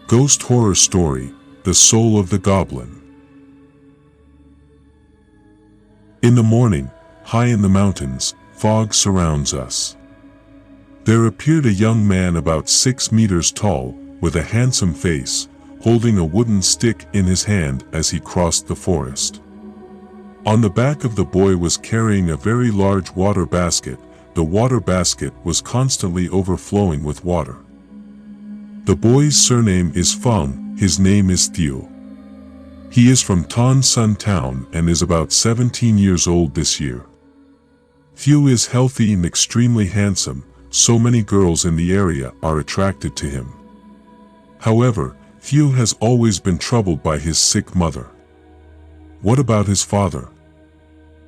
Ghost horror story, The Soul of the Goblin. In the morning, high in the mountains, fog surrounds us. There appeared a young man about 6 meters tall, with a handsome face, holding a wooden stick in his hand as he crossed the forest. On the back of the boy was carrying a very large water basket. The water basket was constantly overflowing with water. The boy's surname is Feng, his name is Theo. He is from Tan Sun Town and is about 17 years old this year. Theo is healthy and extremely handsome, so many girls in the area are attracted to him. However, Theo has always been troubled by his sick mother. What about his father?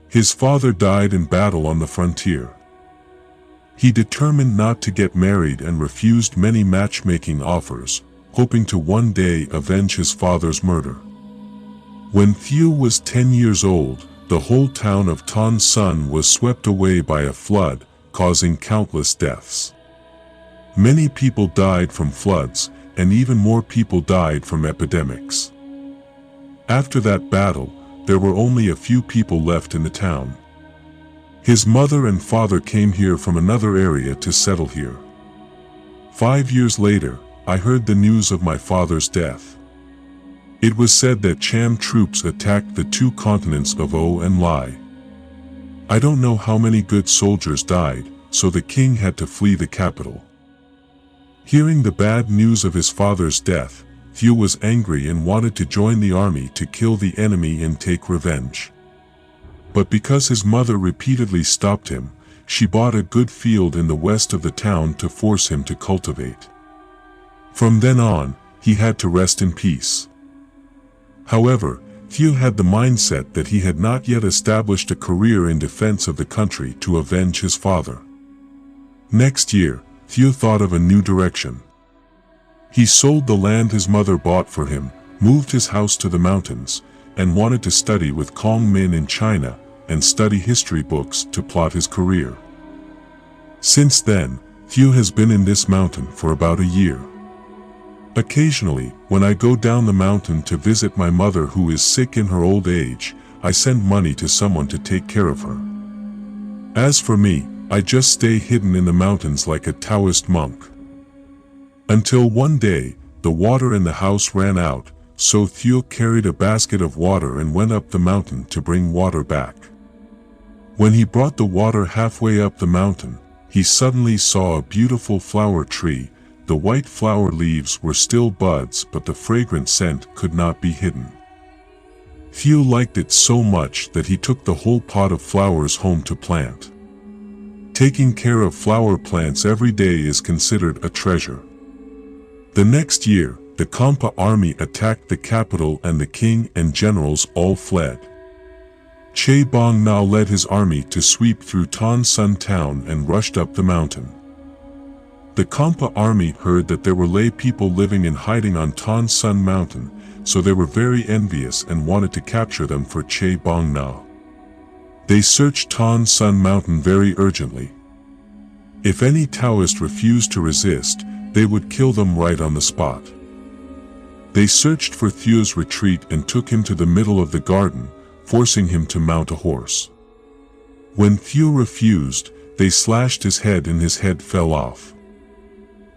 His father died in battle on the frontier. He determined not to get married and refused many matchmaking offers, hoping to one day avenge his father's murder. When Theo was 10 years old, the whole town of Tan Sun was swept away by a flood, causing countless deaths. Many people died from floods, and even more people died from epidemics. After that battle, there were only a few people left in the town. His mother and father came here from another area to settle here. 5 years later, I heard the news of my father's death. It was said that Cham troops attacked the 2 continents of O and Lai. I don't know how many good soldiers died, so the king had to flee the capital. Hearing the bad news of his father's death, Theo was angry and wanted to join the army to kill the enemy and take revenge. But because his mother repeatedly stopped him, she bought a good field in the west of the town to force him to cultivate. From then on, he had to rest in peace. However, Theo had the mindset that he had not yet established a career in defense of the country to avenge his father. Next year, Theo thought of a new direction. He sold the land his mother bought for him, moved his house to the mountains, and wanted to study with Kong Min in China and study history books to plot his career. Since then, Theo has been in this mountain for about a year. Occasionally, when I go down the mountain to visit my mother who is sick in her old age, I send money to someone to take care of her. As for me, I just stay hidden in the mountains like a Taoist monk. Until one day, the water in the house ran out, so Theo carried a basket of water and went up the mountain to bring water back. When he brought the water halfway up the mountain, he suddenly saw a beautiful flower tree. The white flower leaves were still buds, but the fragrant scent could not be hidden. Theo liked it so much that he took the whole pot of flowers home to plant. Taking care of flower plants every day is considered a treasure. The next year, the Kampa army attacked the capital and the king and generals all fled. Che Bong now led his army to sweep through Tan Sun town and rushed up the mountain. The Kampa army heard that there were lay people living in hiding on Tan Sun mountain, so they were very envious and wanted to capture them for Che Bong now. They searched Tan Sun mountain very urgently. If any Taoist refused to resist, they would kill them right on the spot. They searched for Theo's retreat and took him to the middle of the garden, forcing him to mount a horse. When Theo refused, they slashed his head and his head fell off.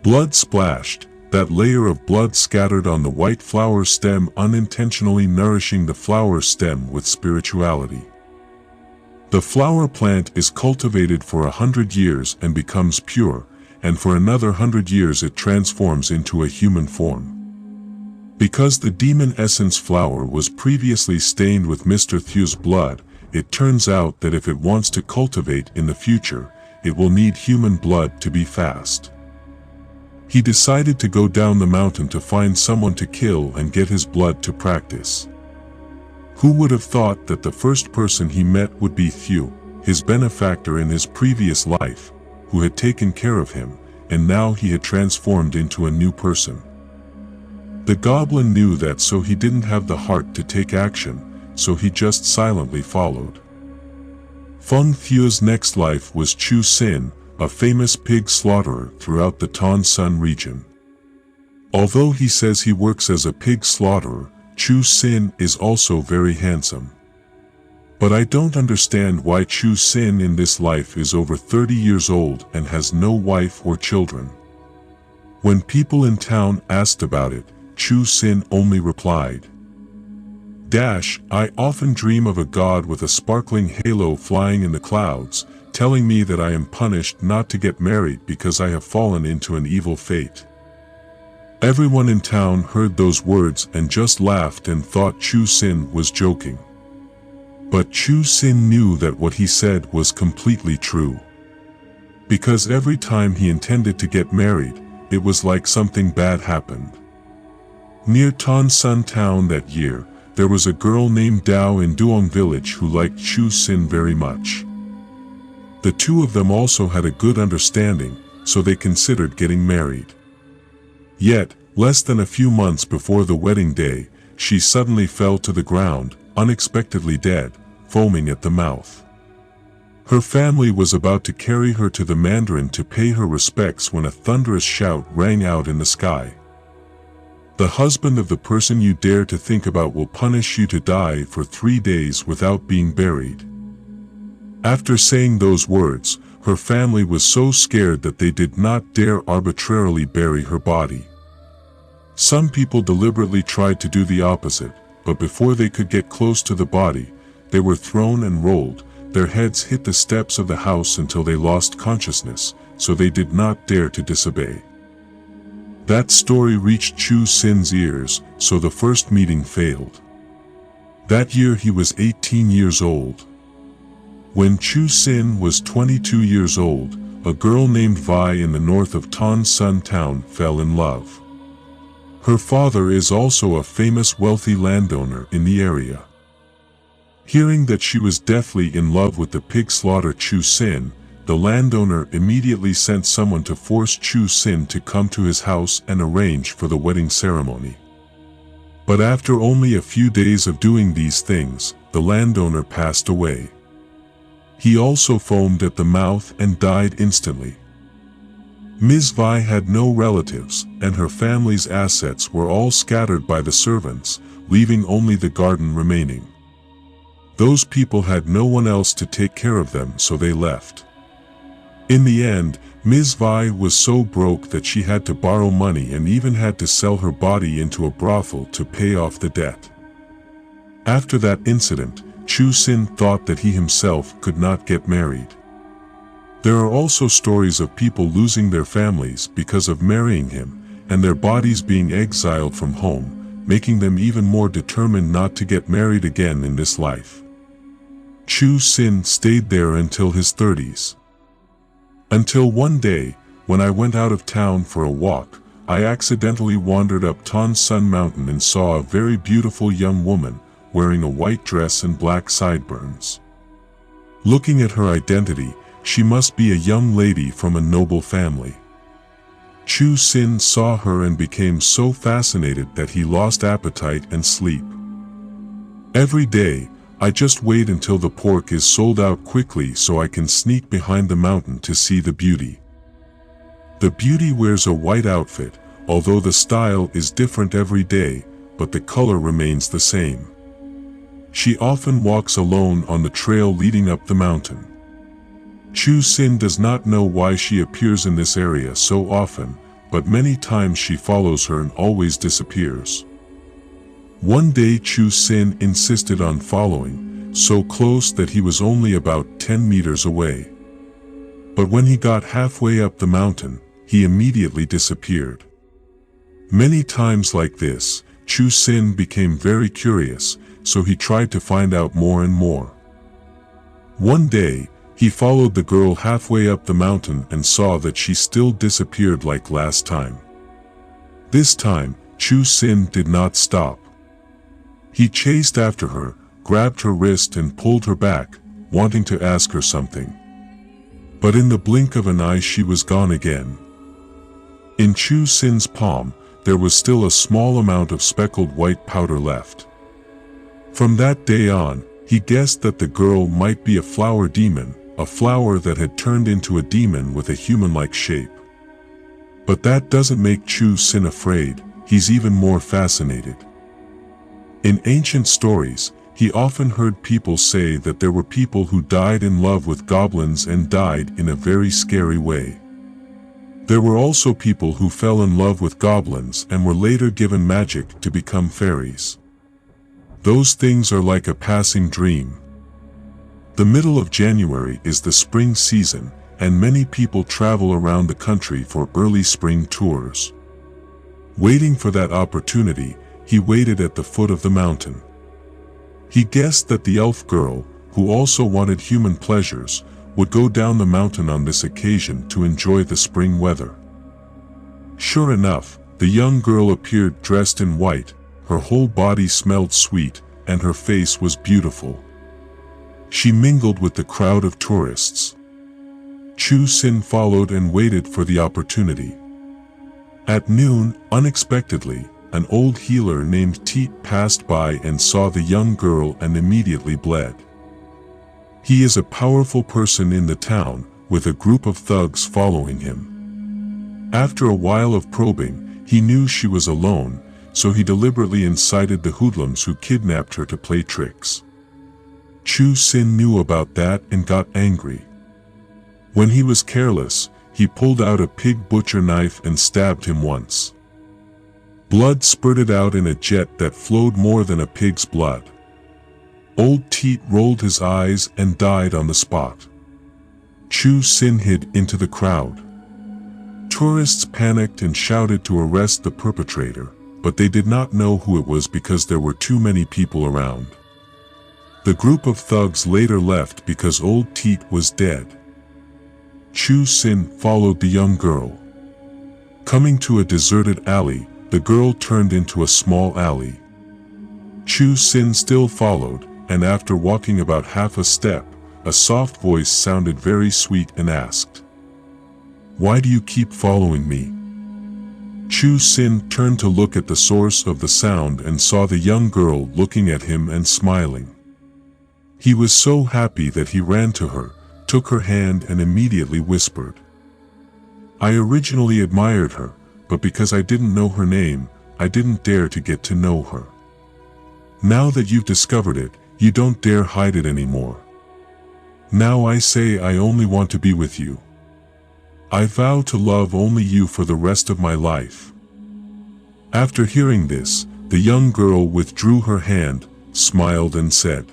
Blood splashed, that layer of blood scattered on the white flower stem, unintentionally nourishing the flower stem with spirituality. The flower plant is cultivated for 100 years and becomes pure, and for another 100 years it transforms into a human form. Because the demon essence flower was previously stained with Mr. Theo's blood, it turns out that if it wants to cultivate in the future, it will need human blood to be fast. He decided to go down the mountain to find someone to kill and get his blood to practice. Who would have thought that the first person he met would be Theo, his benefactor in his previous life, who had taken care of him, and now he had transformed into a new person. The goblin knew that, so he didn't have the heart to take action, so he just silently followed. Feng Theo's next life was Chu Sin, a famous pig slaughterer throughout the Tan Sun region. Although he says he works as a pig slaughterer, Chu Sin is also very handsome. But I don't understand why Chu Sin in this life is over 30 years old and has no wife or children. When people in town asked about it, Chu Sin only replied, I often dream of a god with a sparkling halo flying in the clouds, telling me that I am punished not to get married because I have fallen into an evil fate. Everyone in town heard those words and just laughed and thought Chu Sin was joking. But Chu Sin knew that what he said was completely true. Because every time he intended to get married, it was like something bad happened. Near Ton Sun town that year, there was a girl named Dao in Duong village who liked Chu Sin very much. The two of them also had a good understanding, so they considered getting married. Yet, less than a few months before the wedding day, she suddenly fell to the ground, unexpectedly dead, foaming at the mouth. Her family was about to carry her to the mandarin to pay her respects when a thunderous shout rang out in the sky. The husband of the person you dare to think about will punish you to die for 3 days without being buried. After saying those words, her family was so scared that they did not dare arbitrarily bury her body. Some people deliberately tried to do the opposite, but before they could get close to the body, they were thrown and rolled, their heads hit the steps of the house until they lost consciousness, so they did not dare to disobey. That story reached Chu Sin's ears, so the first meeting failed. That year he was 18 years old. When Chu Sin was 22 years old, a girl named Vi in the north of Ton Sun town fell in love. Her father is also a famous wealthy landowner in the area. Hearing that she was deathly in love with the pig slaughter Chu Sin, the landowner immediately sent someone to force Chu Sin to come to his house and arrange for the wedding ceremony. But after only a few days of doing these things, the landowner passed away. He also foamed at the mouth and died instantly. Ms. Vi had no relatives, and her family's assets were all scattered by the servants, leaving only the garden remaining. Those people had no one else to take care of them, so they left. In the end, Ms. Vi was so broke that she had to borrow money and even had to sell her body into a brothel to pay off the debt. After that incident, Chu Sin thought that he himself could not get married. There are also stories of people losing their families because of marrying him, and their bodies being exiled from home, making them even more determined not to get married again in this life. Chu Sin stayed there until his 30s. Until one day, when I went out of town for a walk, I accidentally wandered up Ton Sun Mountain and saw a very beautiful young woman, wearing a white dress and black sideburns. Looking at her identity, she must be a young lady from a noble family. Chu Sin saw her and became so fascinated that he lost appetite and sleep. Every day, I just wait until the pork is sold out quickly so I can sneak behind the mountain to see the beauty. The beauty wears a white outfit, although the style is different every day, but the color remains the same. She often walks alone on the trail leading up the mountain. Chu Sin does not know why she appears in this area so often, but many times she follows her and always disappears. One day Chu Sin insisted on following, so close that he was only about 10 meters away. But when he got halfway up the mountain, he immediately disappeared. Many times like this, Chu Sin became very curious, so he tried to find out more and more. One day, he followed the girl halfway up the mountain and saw that she still disappeared like last time. This time, Chu Sin did not stop. He chased after her, grabbed her wrist and pulled her back, wanting to ask her something. But in the blink of an eye she was gone again. In Chu Sin's palm, there was still a small amount of speckled white powder left. From that day on, he guessed that the girl might be a flower demon, a flower that had turned into a demon with a human-like shape. But that doesn't make Chu Sin afraid, he's even more fascinated. In ancient stories, he often heard people say that there were people who died in love with goblins and died in a very scary way. There were also people who fell in love with goblins and were later given magic to become fairies. Those things are like a passing dream. The middle of January is the spring season, and many people travel around the country for early spring tours. Waiting for that opportunity, he waited at the foot of the mountain. He guessed that the elf girl, who also wanted human pleasures, would go down the mountain on this occasion to enjoy the spring weather. Sure enough, the young girl appeared dressed in white, her whole body smelled sweet, and her face was beautiful. She mingled with the crowd of tourists. Chu Sin followed and waited for the opportunity. At noon, unexpectedly, an old healer named Teet passed by and saw the young girl and immediately bled. He is a powerful person in the town, with a group of thugs following him. After a while of probing, he knew she was alone, so he deliberately incited the hoodlums who kidnapped her to play tricks. Chu Sin knew about that and got angry. When he was careless, he pulled out a pig butcher knife and stabbed him once. Blood spurted out in a jet that flowed more than a pig's blood. Old Teet rolled his eyes and died on the spot. Chu Sin hid into the crowd. Tourists panicked and shouted to arrest the perpetrator, but they did not know who it was because there were too many people around. The group of thugs later left because old Teet was dead. Chu Sin followed the young girl. Coming to a deserted alley, the girl turned into a small alley. Chu Sin still followed, and after walking about half a step, a soft voice sounded very sweet and asked, "Why do you keep following me?" Chu Sin turned to look at the source of the sound and saw the young girl looking at him and smiling. He was so happy that he ran to her, took her hand and immediately whispered, "I originally admired her, but because I didn't know her name, I didn't dare to get to know her. Now that you've discovered it, you don't dare hide it anymore. Now I say I only want to be with you. I vow to love only you for the rest of my life." After hearing this, the young girl withdrew her hand, smiled and said,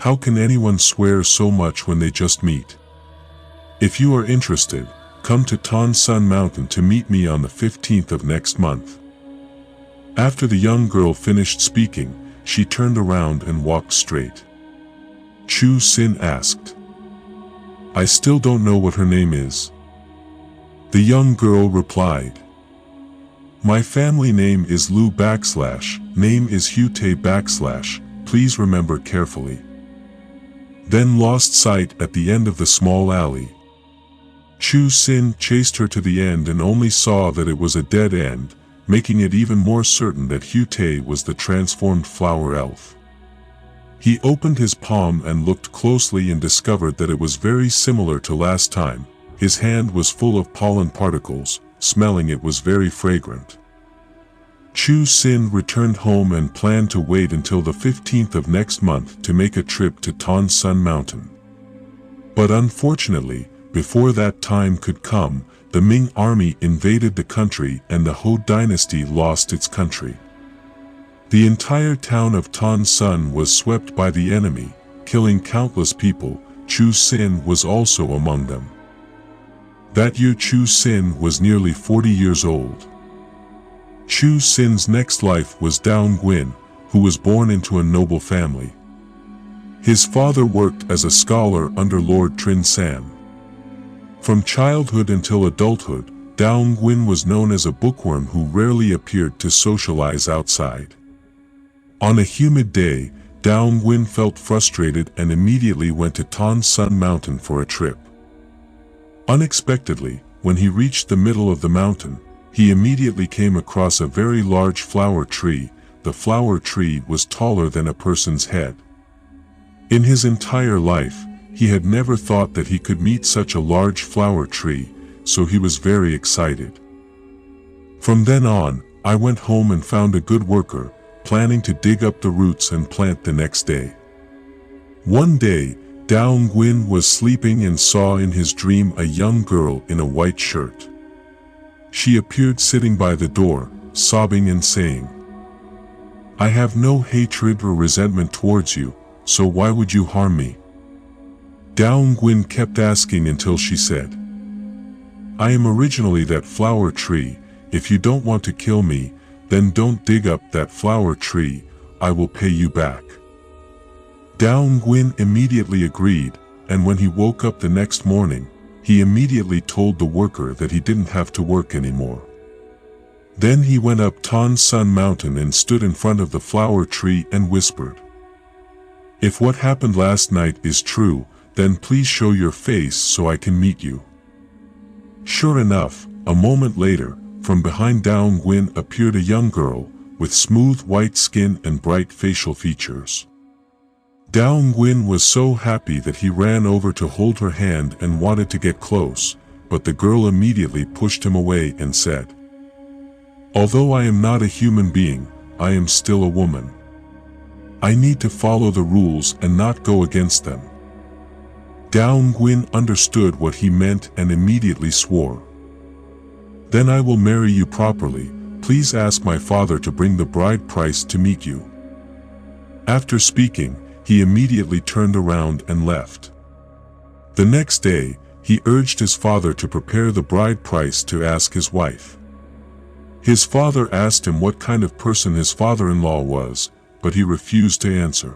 "How can anyone swear so much when they just meet? If you are interested, come to Tan Sun Mountain to meet me on the 15th of next month." After the young girl finished speaking, she turned around and walked straight. Chu Sin asked, "I still don't know what her name is." The young girl replied, "My family name is Lu / name is Hute / please remember carefully." Then lost sight at the end of the small alley. Chu Sin chased her to the end and only saw that it was a dead end, making it even more certain that Hute was the transformed flower elf. He opened his palm and looked closely and discovered that it was very similar to last time. His hand was full of pollen particles, smelling it was very fragrant. Chu Sin returned home and planned to wait until the 15th of next month to make a trip to Tan Sun Mountain. But unfortunately, before that time could come, the Ming army invaded the country and the Ho dynasty lost its country. The entire town of Tan Sun was swept by the enemy, killing countless people. Chu Sin was also among them. That year Chu Sin was nearly 40 years old. Chu Sin's next life was Down Gwinn, who was born into a noble family. His father worked as a scholar under Lord Trin Kong. From childhood until adulthood, Down Gwinn was known as a bookworm who rarely appeared to socialize outside. On a humid day, Down Gwinn felt frustrated and immediately went to Tan Sun Mountain for a trip. Unexpectedly, when he reached the middle of the mountain, he immediately came across a very large flower tree. The flower tree was taller than a person's head. In his entire life, he had never thought that he could meet such a large flower tree, so he was very excited. From then on, I went home and found a good worker, planning to dig up the roots and plant the next day. One day, Down Gwinn was sleeping and saw in his dream a young girl in a white shirt. She appeared sitting by the door, sobbing and saying, "I have no hatred or resentment towards you, so why would you harm me?" Down Gwinn kept asking until she said, "I am originally that flower tree. If you don't want to kill me, then don't dig up that flower tree, I will pay you back." Down Gwinn immediately agreed, and when he woke up the next morning, he immediately told the worker that he didn't have to work anymore. Then he went up Ton Sun Mountain and stood in front of the flower tree and whispered, "If what happened last night is true, then please show your face so I can meet you." Sure enough, a moment later, from behind Down Gwinn appeared a young girl, with smooth white skin and bright facial features. Down Gwinn was so happy that he ran over to hold her hand and wanted to get close, but the girl immediately pushed him away and said, "Although I am not a human being, I am still a woman. I need to follow the rules and not go against them." Down Gwinn understood what he meant and immediately swore, "Then I will marry you properly. Please ask my father to bring the bride price to meet you." After speaking, he immediately turned around and left. The next day, he urged his father to prepare the bride price to ask his wife. His father asked him what kind of person his father-in-law was, but he refused to answer.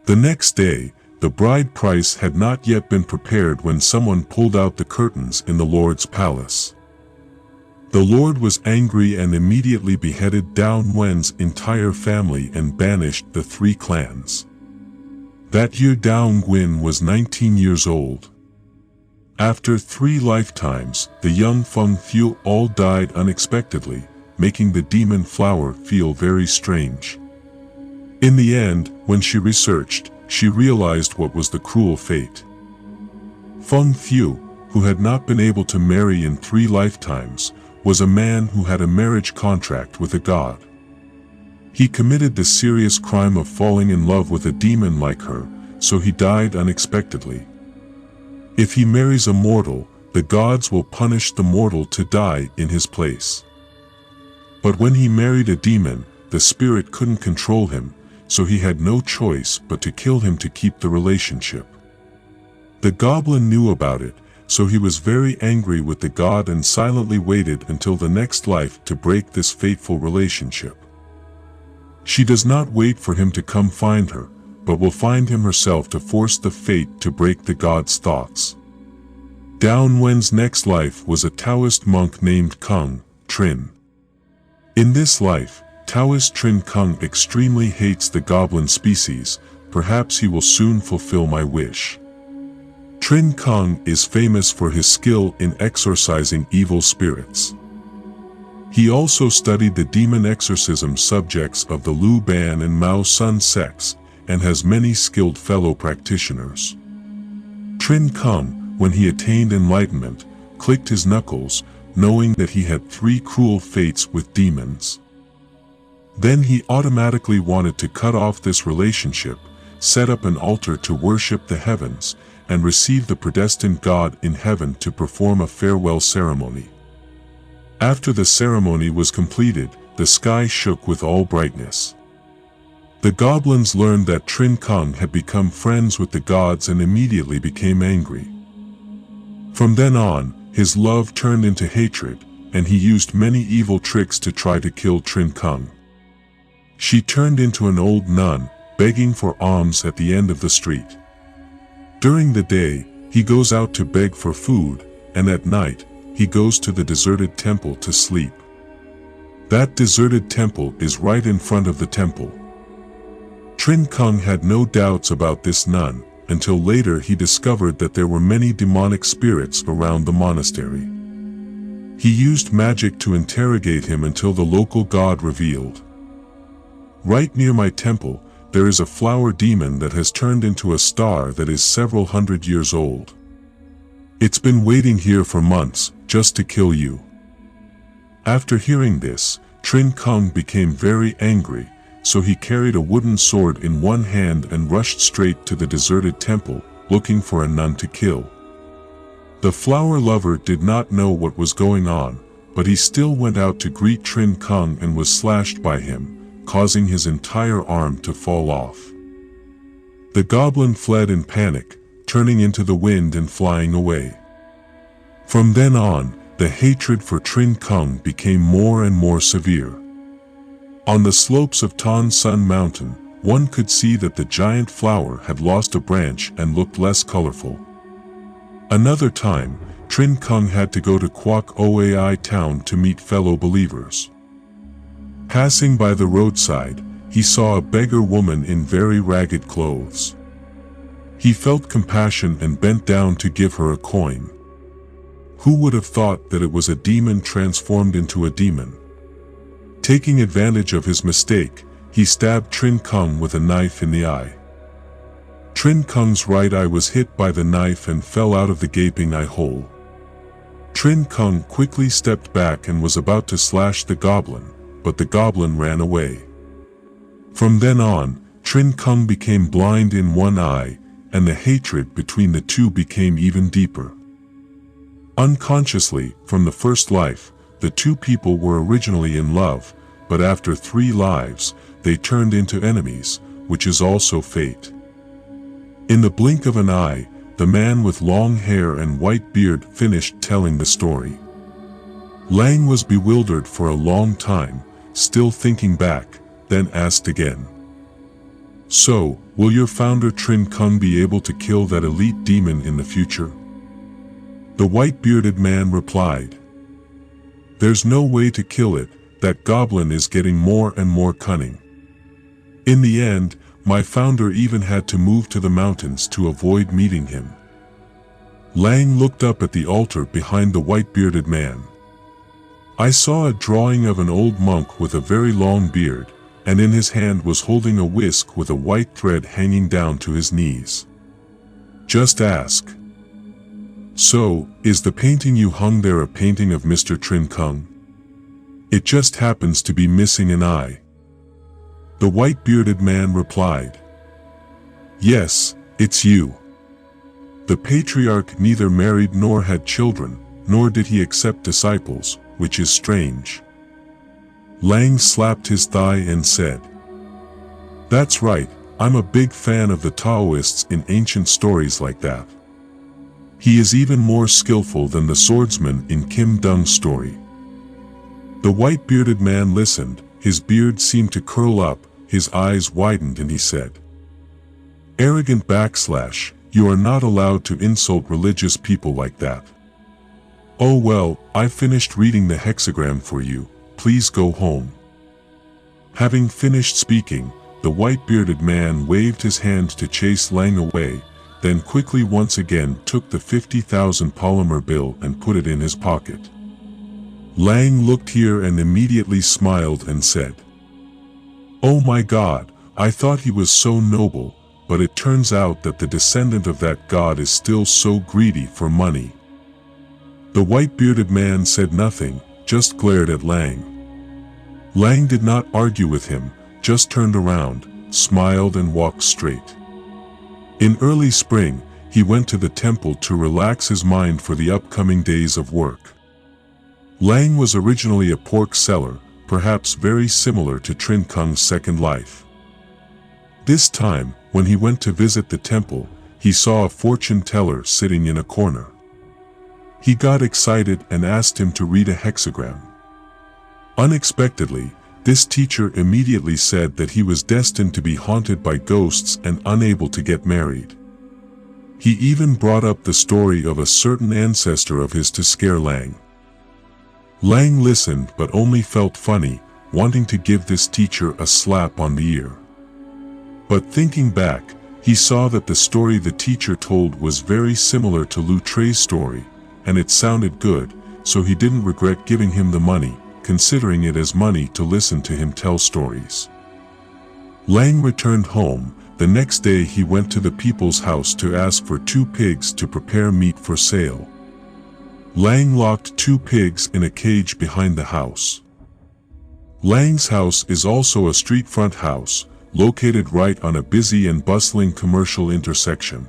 The next day, the bride price had not yet been prepared when someone pulled out the curtains in the Lord's palace. The Lord was angry and immediately beheaded Down Nguyen's entire family and banished the 3 clans. That year Down Gwinn was 19 years old. After 3 lifetimes, the young Feng Theo all died unexpectedly, making the demon flower feel very strange. In the end, when she researched, she realized what was the cruel fate. Feng Theo, who had not been able to marry in 3 lifetimes, was a man who had a marriage contract with a god. He committed the serious crime of falling in love with a demon like her, so he died unexpectedly. If he marries a mortal, the gods will punish the mortal to die in his place. But when he married a demon, the spirit couldn't control him, so he had no choice but to kill him to keep the relationship. The goblin knew about it, so he was very angry with the god and silently waited until the next life to break this fateful relationship. She does not wait for him to come find her, but will find him herself to force the fate to break the god's thoughts. Down Nguyen's next life was a Taoist monk named Trin. In this life, Taoist Trinh Cung extremely hates the goblin species. Perhaps he will soon fulfill my wish. Trin Kong is famous for his skill in exorcising evil spirits. He also studied the demon exorcism subjects of the Lu Ban and Mao Sun sects, and has many skilled fellow practitioners. Trin Kong, when he attained enlightenment, clicked his knuckles, knowing that he had 3 cruel fates with demons. Then he automatically wanted to cut off this relationship, set up an altar to worship the heavens, and receive the predestined God in heaven to perform a farewell ceremony. After the ceremony was completed, the sky shook with all brightness. The goblins learned that Trin Kong had become friends with the gods and immediately became angry. From then on, his love turned into hatred, and he used many evil tricks to try to kill Trin Kong. She turned into an old nun, begging for alms at the end of the street. During the day, he goes out to beg for food, and at night, he goes to the deserted temple to sleep. That deserted temple is right in front of the temple. Trin Kong had no doubts about this nun, until later he discovered that there were many demonic spirits around the monastery. He used magic to interrogate him until the local god revealed. Right near my temple, there is a flower demon that has turned into a star that is several hundred years old. It's been waiting here for months, just to kill you." After hearing this, Trin Kong became very angry, so he carried a wooden sword in one hand and rushed straight to the deserted temple, looking for a nun to kill. The flower lover did not know what was going on, but he still went out to greet Trin Kong and was slashed by him, causing his entire arm to fall off. The goblin fled in panic, turning into the wind and flying away. From then on, the hatred for Trin Kong became more and more severe. On the slopes of Tan Sun Mountain, one could see that the giant flower had lost a branch and looked less colorful. Another time, Trin Kong had to go to Kwak Oai town to meet fellow believers. Passing by the roadside, he saw a beggar woman in very ragged clothes. He felt compassion and bent down to give her a coin. Who would have thought that it was a demon transformed into a demon? Taking advantage of his mistake, he stabbed Trin Kong with a knife in the eye. Trin Kong's right eye was hit by the knife and fell out of the gaping eye hole. Trin Kong quickly stepped back and was about to slash the goblin, but the goblin ran away. From then on, Trin Kong became blind in one eye, and the hatred between the two became even deeper. Unconsciously, from the first life, the two people were originally in love, but after 3 lives, they turned into enemies, which is also fate. In the blink of an eye, the man with long hair and white beard finished telling the story. Lang was bewildered for a long time, still thinking back, then asked again. "So, will your founder Trin Kong be able to kill that elite demon in the future?" The white-bearded man replied, "There's no way to kill it, that goblin is getting more and more cunning. In the end, my founder even had to move to the mountains to avoid meeting him." Lang looked up at the altar behind the white-bearded man. "I saw a drawing of an old monk with a very long beard, and in his hand was holding a whisk with a white thread hanging down to his knees. Just ask. So, is the painting you hung there a painting of Mr. Trin Kong? It just happens to be missing an eye." The white-bearded man replied, "Yes, it's you." The patriarch neither married nor had children, nor did he accept disciples, which is strange. Lang slapped his thigh and said, "That's right, I'm a big fan of the Taoists in ancient stories like that. He is even more skillful than the swordsman in Kim Dung's story." The white-bearded man listened, his beard seemed to curl up, his eyes widened, and he said, "Arrogant backslash, you are not allowed to insult religious people like that. Oh well, I finished reading the hexagram for you, please go home." Having finished speaking, the white-bearded man waved his hand to chase Lang away, then quickly once again took the 50,000 polymer bill and put it in his pocket. Lang looked here and immediately smiled and said, "Oh my God, I thought he was so noble, but it turns out that the descendant of that god is still so greedy for money." The white-bearded man said nothing, just glared at Lang. Lang did not argue with him, just turned around, smiled and walked straight. In early spring, he went to the temple to relax his mind for the upcoming days of work. Lang was originally a pork seller, perhaps very similar to Trin Kong's second life. This time, when he went to visit the temple, he saw a fortune teller sitting in a corner. He got excited and asked him to read a hexagram. Unexpectedly, this teacher immediately said that he was destined to be haunted by ghosts and unable to get married. He even brought up the story of a certain ancestor of his to scare Lang. Lang listened but only felt funny, wanting to give this teacher a slap on the ear. But thinking back, he saw that the story the teacher told was very similar to Lu Tre's story, and it sounded good, so he didn't regret giving him the money, considering it as money to listen to him tell stories. Lang returned home, The next day he went to the people's house to ask for 2 pigs to prepare meat for sale. Lang locked 2 pigs in a cage behind the house. Lang's house is also a street front house, located right on a busy and bustling commercial intersection.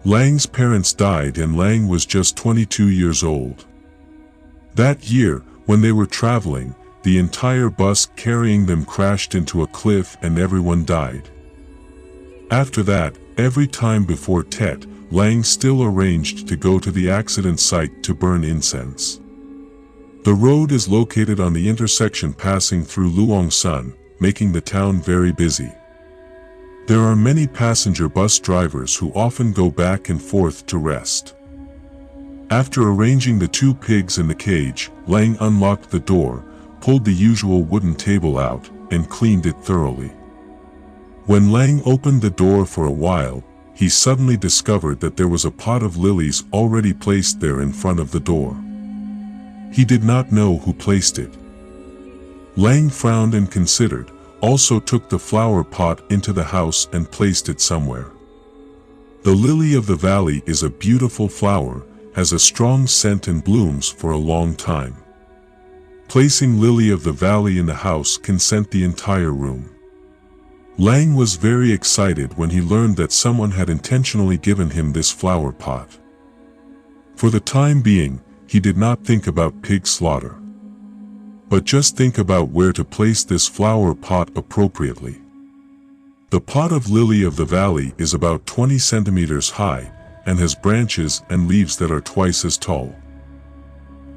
Lang's parents died and Lang was just 22 years old. That year, when they were traveling, the entire bus carrying them crashed into a cliff and everyone died. After that, every time before Tet, Lang still arranged to go to the accident site to burn incense. The road is located on the intersection passing through Luang Sun, making the town very busy. There are many passenger bus drivers who often go back and forth to rest. After arranging the 2 pigs in the cage, Lang unlocked the door, pulled the usual wooden table out, and cleaned it thoroughly. When Lang opened the door for a while, he suddenly discovered that there was a pot of lilies already placed there in front of the door. He did not know who placed it. Lang frowned and considered, also took the flower pot into the house and placed it somewhere. The lily of the valley is a beautiful flower, has a strong scent and blooms for a long time. Placing lily of the valley in the house can scent the entire room. Lang was very excited when he learned that someone had intentionally given him this flower pot. For the time being, he did not think about pig slaughter. But just think about where to place this flower pot appropriately. The pot of lily of the valley is about 20 centimeters high, and has branches and leaves that are twice as tall.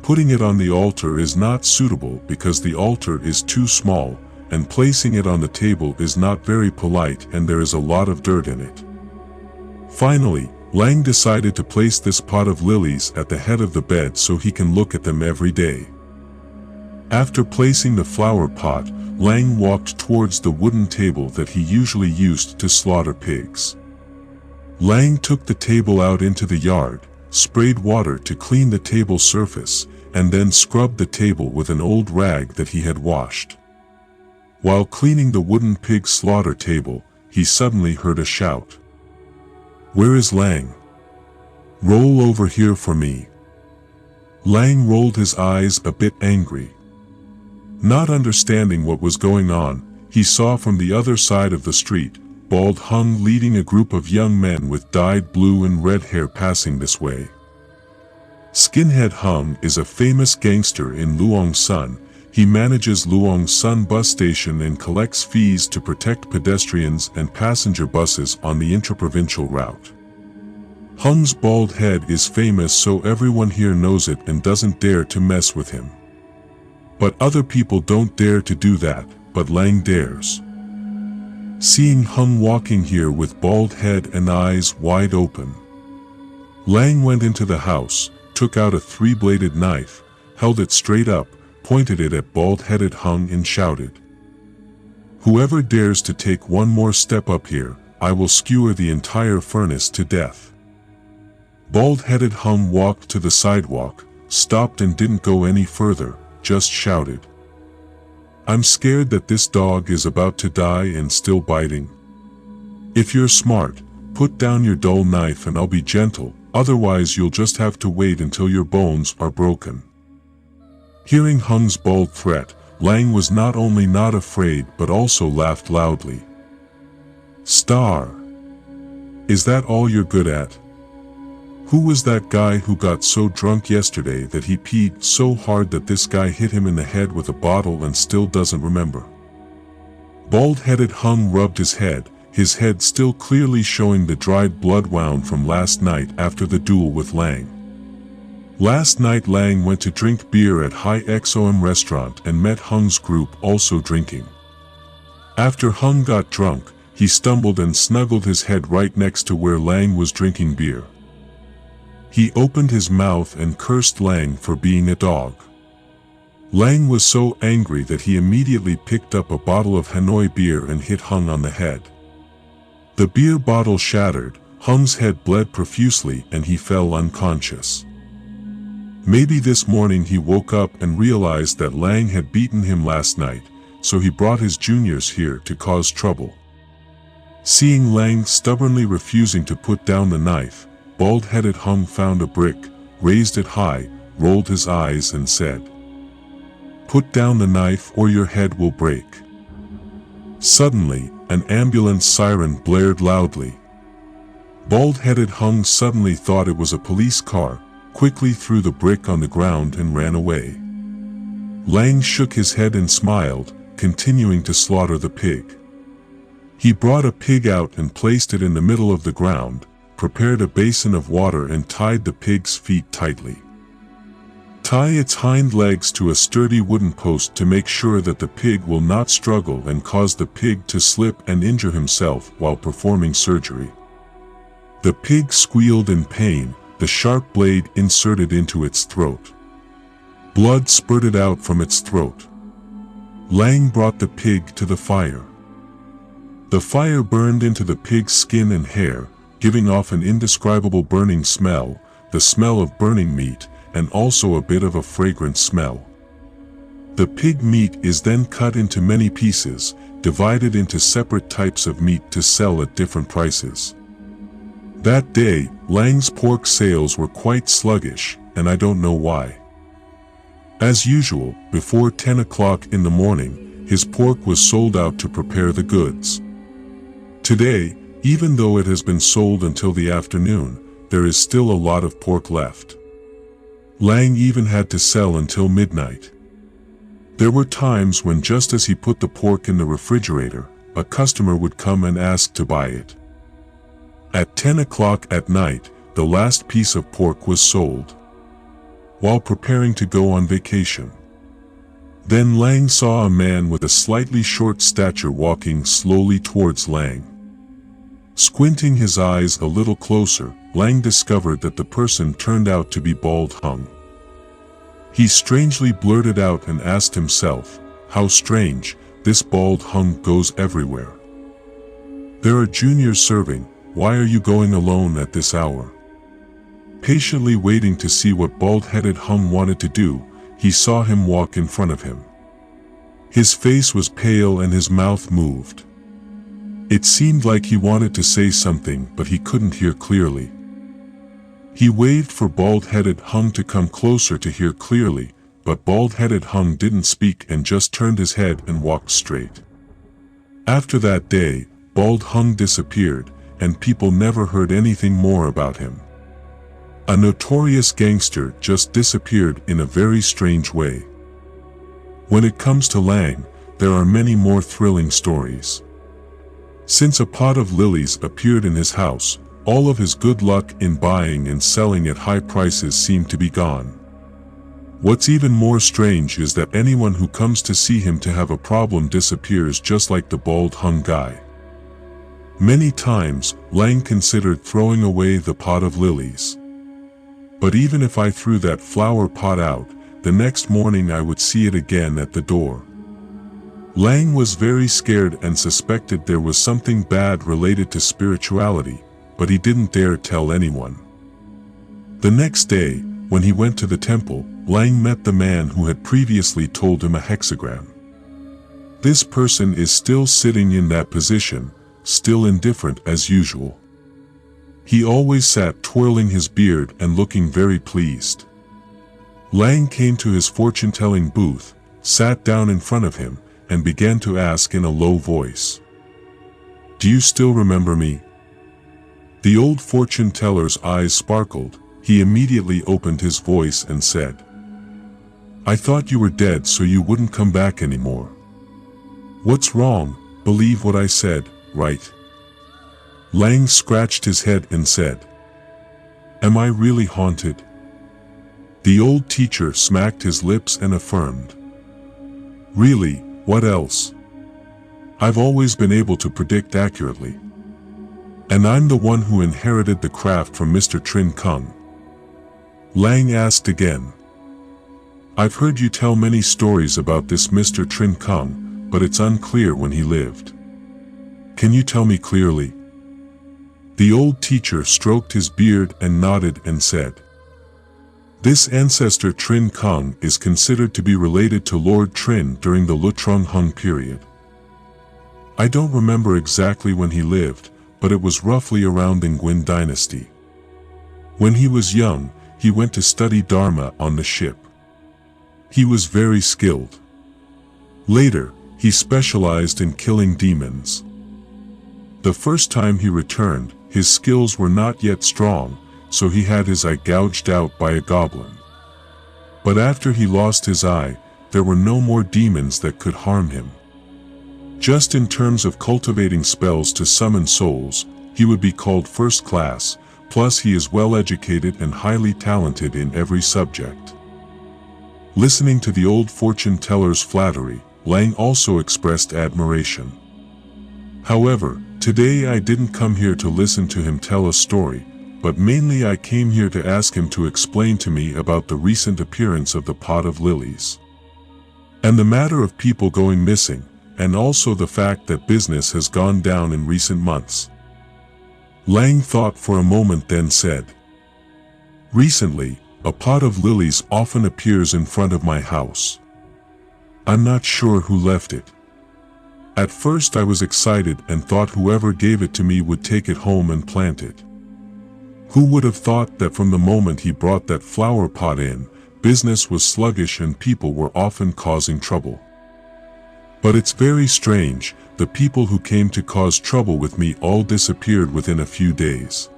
Putting it on the altar is not suitable because the altar is too small, and placing it on the table is not very polite and there is a lot of dirt in it. Finally, Lang decided to place this pot of lilies at the head of the bed so he can look at them every day. After placing the flower pot, Lang walked towards the wooden table that he usually used to slaughter pigs. Lang took the table out into the yard, sprayed water to clean the table surface, and then scrubbed the table with an old rag that he had washed. While cleaning the wooden pig slaughter table, he suddenly heard a shout. "Where is Lang? Roll over here for me." Lang rolled his eyes a bit angry. Not understanding what was going on, he saw from the other side of the street, Bald Hung leading a group of young men with dyed blue and red hair passing this way. Skinhead Hung is a famous gangster in Luang Sun. He manages Luang Sun bus station and collects fees to protect pedestrians and passenger buses on the intraprovincial route. Hung's bald head is famous, so everyone here knows it and doesn't dare to mess with him. But other people don't dare to do that, but Lang dares. Seeing Hung walking here with bald head and eyes wide open, Lang went into the house, took out a 3-bladed knife, held it straight up, pointed it at bald-headed Hung and shouted, "Whoever dares to take one more step up here, I will skewer the entire furnace to death." Bald-headed Hung walked to the sidewalk, stopped and didn't go any further, just shouted, "I'm scared that this dog is about to die and still biting. If you're smart, put down your dull knife and I'll be gentle, otherwise you'll just have to wait until your bones are broken." Hearing Hung's bold threat, Lang was not only not afraid but also laughed loudly. "Star! Is that all you're good at? Who was that guy who got so drunk yesterday that he peed so hard that this guy hit him in the head with a bottle and still doesn't remember?" Bald-headed Hung rubbed his head still clearly showing the dried blood wound from last night after the duel with Lang. Last night Lang went to drink beer at High XOM restaurant and met Hung's group also drinking. After Hung got drunk, he stumbled and snuggled his head right next to where Lang was drinking beer. He opened his mouth and cursed Lang for being a dog. Lang was so angry that he immediately picked up a bottle of Hanoi beer and hit Hung on the head. The beer bottle shattered, Hung's head bled profusely and he fell unconscious. Maybe this morning he woke up and realized that Lang had beaten him last night, so he brought his juniors here to cause trouble. Seeing Lang stubbornly refusing to put down the knife, bald-headed Hung found a brick, raised it high, rolled his eyes and said, "Put down the knife or your head will break." Suddenly, an ambulance siren blared loudly. Bald-headed Hung suddenly thought it was a police car, quickly threw the brick on the ground and ran away. Lang shook his head and smiled, continuing to slaughter the pig. He brought a pig out and placed it in the middle of the ground, prepared a basin of water and tied the pig's feet tightly. Tie its hind legs to a sturdy wooden post to make sure that the pig will not struggle and cause the pig to slip and injure himself while performing surgery. The pig squealed in pain, the sharp blade inserted into its throat. Blood spurted out from its throat. Lang brought the pig to the fire. The fire burned into the pig's skin and hair, giving off an indescribable burning smell, the smell of burning meat, and also a bit of a fragrant smell. The pig meat is then cut into many pieces, divided into separate types of meat to sell at different prices. That day, Lang's pork sales were quite sluggish, and I don't know why. As usual, before 10 o'clock in the morning, his pork was sold out to prepare the goods. Today, even though it has been sold until the afternoon, there is still a lot of pork left. Lang even had to sell until midnight. There were times when just as he put the pork in the refrigerator, a customer would come and ask to buy it. At 10 o'clock at night, the last piece of pork was sold. While preparing to go on vacation, then Lang saw a man with a slightly short stature walking slowly towards Lang. Squinting his eyes a little closer, Lang discovered that the person turned out to be Bald Hung. He strangely blurted out and asked himself, "How strange, this Bald Hung goes everywhere. There are juniors serving, why are you going alone at this hour?" Patiently waiting to see what bald-headed Hung wanted to do, he saw him walk in front of him. His face was pale and his mouth moved. It seemed like he wanted to say something, but he couldn't hear clearly. He waved for bald-headed Hung to come closer to hear clearly, but bald-headed Hung didn't speak and just turned his head and walked straight. After that day, Bald Hung disappeared, and people never heard anything more about him. A notorious gangster just disappeared in a very strange way. When it comes to Lang, there are many more thrilling stories. Since a pot of lilies appeared in his house, all of his good luck in buying and selling at high prices seemed to be gone. What's even more strange is that anyone who comes to see him to have a problem disappears just like the Bald Hung guy. Many times, Lang considered throwing away the pot of lilies. But even if I threw that flower pot out, the next morning I would see it again at the door. Lang was very scared and suspected there was something bad related to spirituality, but he didn't dare tell anyone. The next day, when he went to the temple, Lang met the man who had previously told him a hexagram. This person is still sitting in that position, still indifferent as usual. He always sat twirling his beard and looking very pleased. Lang came to his fortune-telling booth, sat down in front of him, and began to ask in a low voice, "Do you still remember me?" The old fortune-teller's eyes sparkled. He immediately opened his voice and said, "I thought you were dead so you wouldn't come back anymore. What's wrong? Believe what I said, right?" Lang scratched his head and said, "Am I really haunted?" The old teacher smacked his lips and affirmed, "Really, what else? I've always been able to predict accurately. And I'm the one who inherited the craft from Mr. Trin Kong." Lang asked again, "I've heard you tell many stories about this Mr. Trin Kong, but it's unclear when he lived. Can you tell me clearly?" The old teacher stroked his beard and nodded and said, "This ancestor Trin Kong is considered to be related to Lord Trin during the Lutrong Hung period. I don't remember exactly when he lived, but it was roughly around the Gwinn dynasty. When he was young, he went to study Dharma on the ship. He was very skilled. Later, he specialized in killing demons. The first time he returned, his skills were not yet strong, so he had his eye gouged out by a goblin. But after he lost his eye, there were no more demons that could harm him. Just in terms of cultivating spells to summon souls, he would be called first class, plus he is well educated and highly talented in every subject. Listening to the old fortune teller's flattery, Lang also expressed admiration. However, today I didn't come here to listen to him tell a story, but mainly I came here to ask him to explain to me about the recent appearance of the pot of lilies. And the matter of people going missing, and also the fact that business has gone down in recent months. Lang thought for a moment, then said, "Recently, a pot of lilies often appears in front of my house. I'm not sure who left it. At first I was excited and thought whoever gave it to me would take it home and plant it. Who would have thought that from the moment he brought that flower pot in, business was sluggish and people were often causing trouble. But it's very strange, the people who came to cause trouble with me all disappeared within a few days.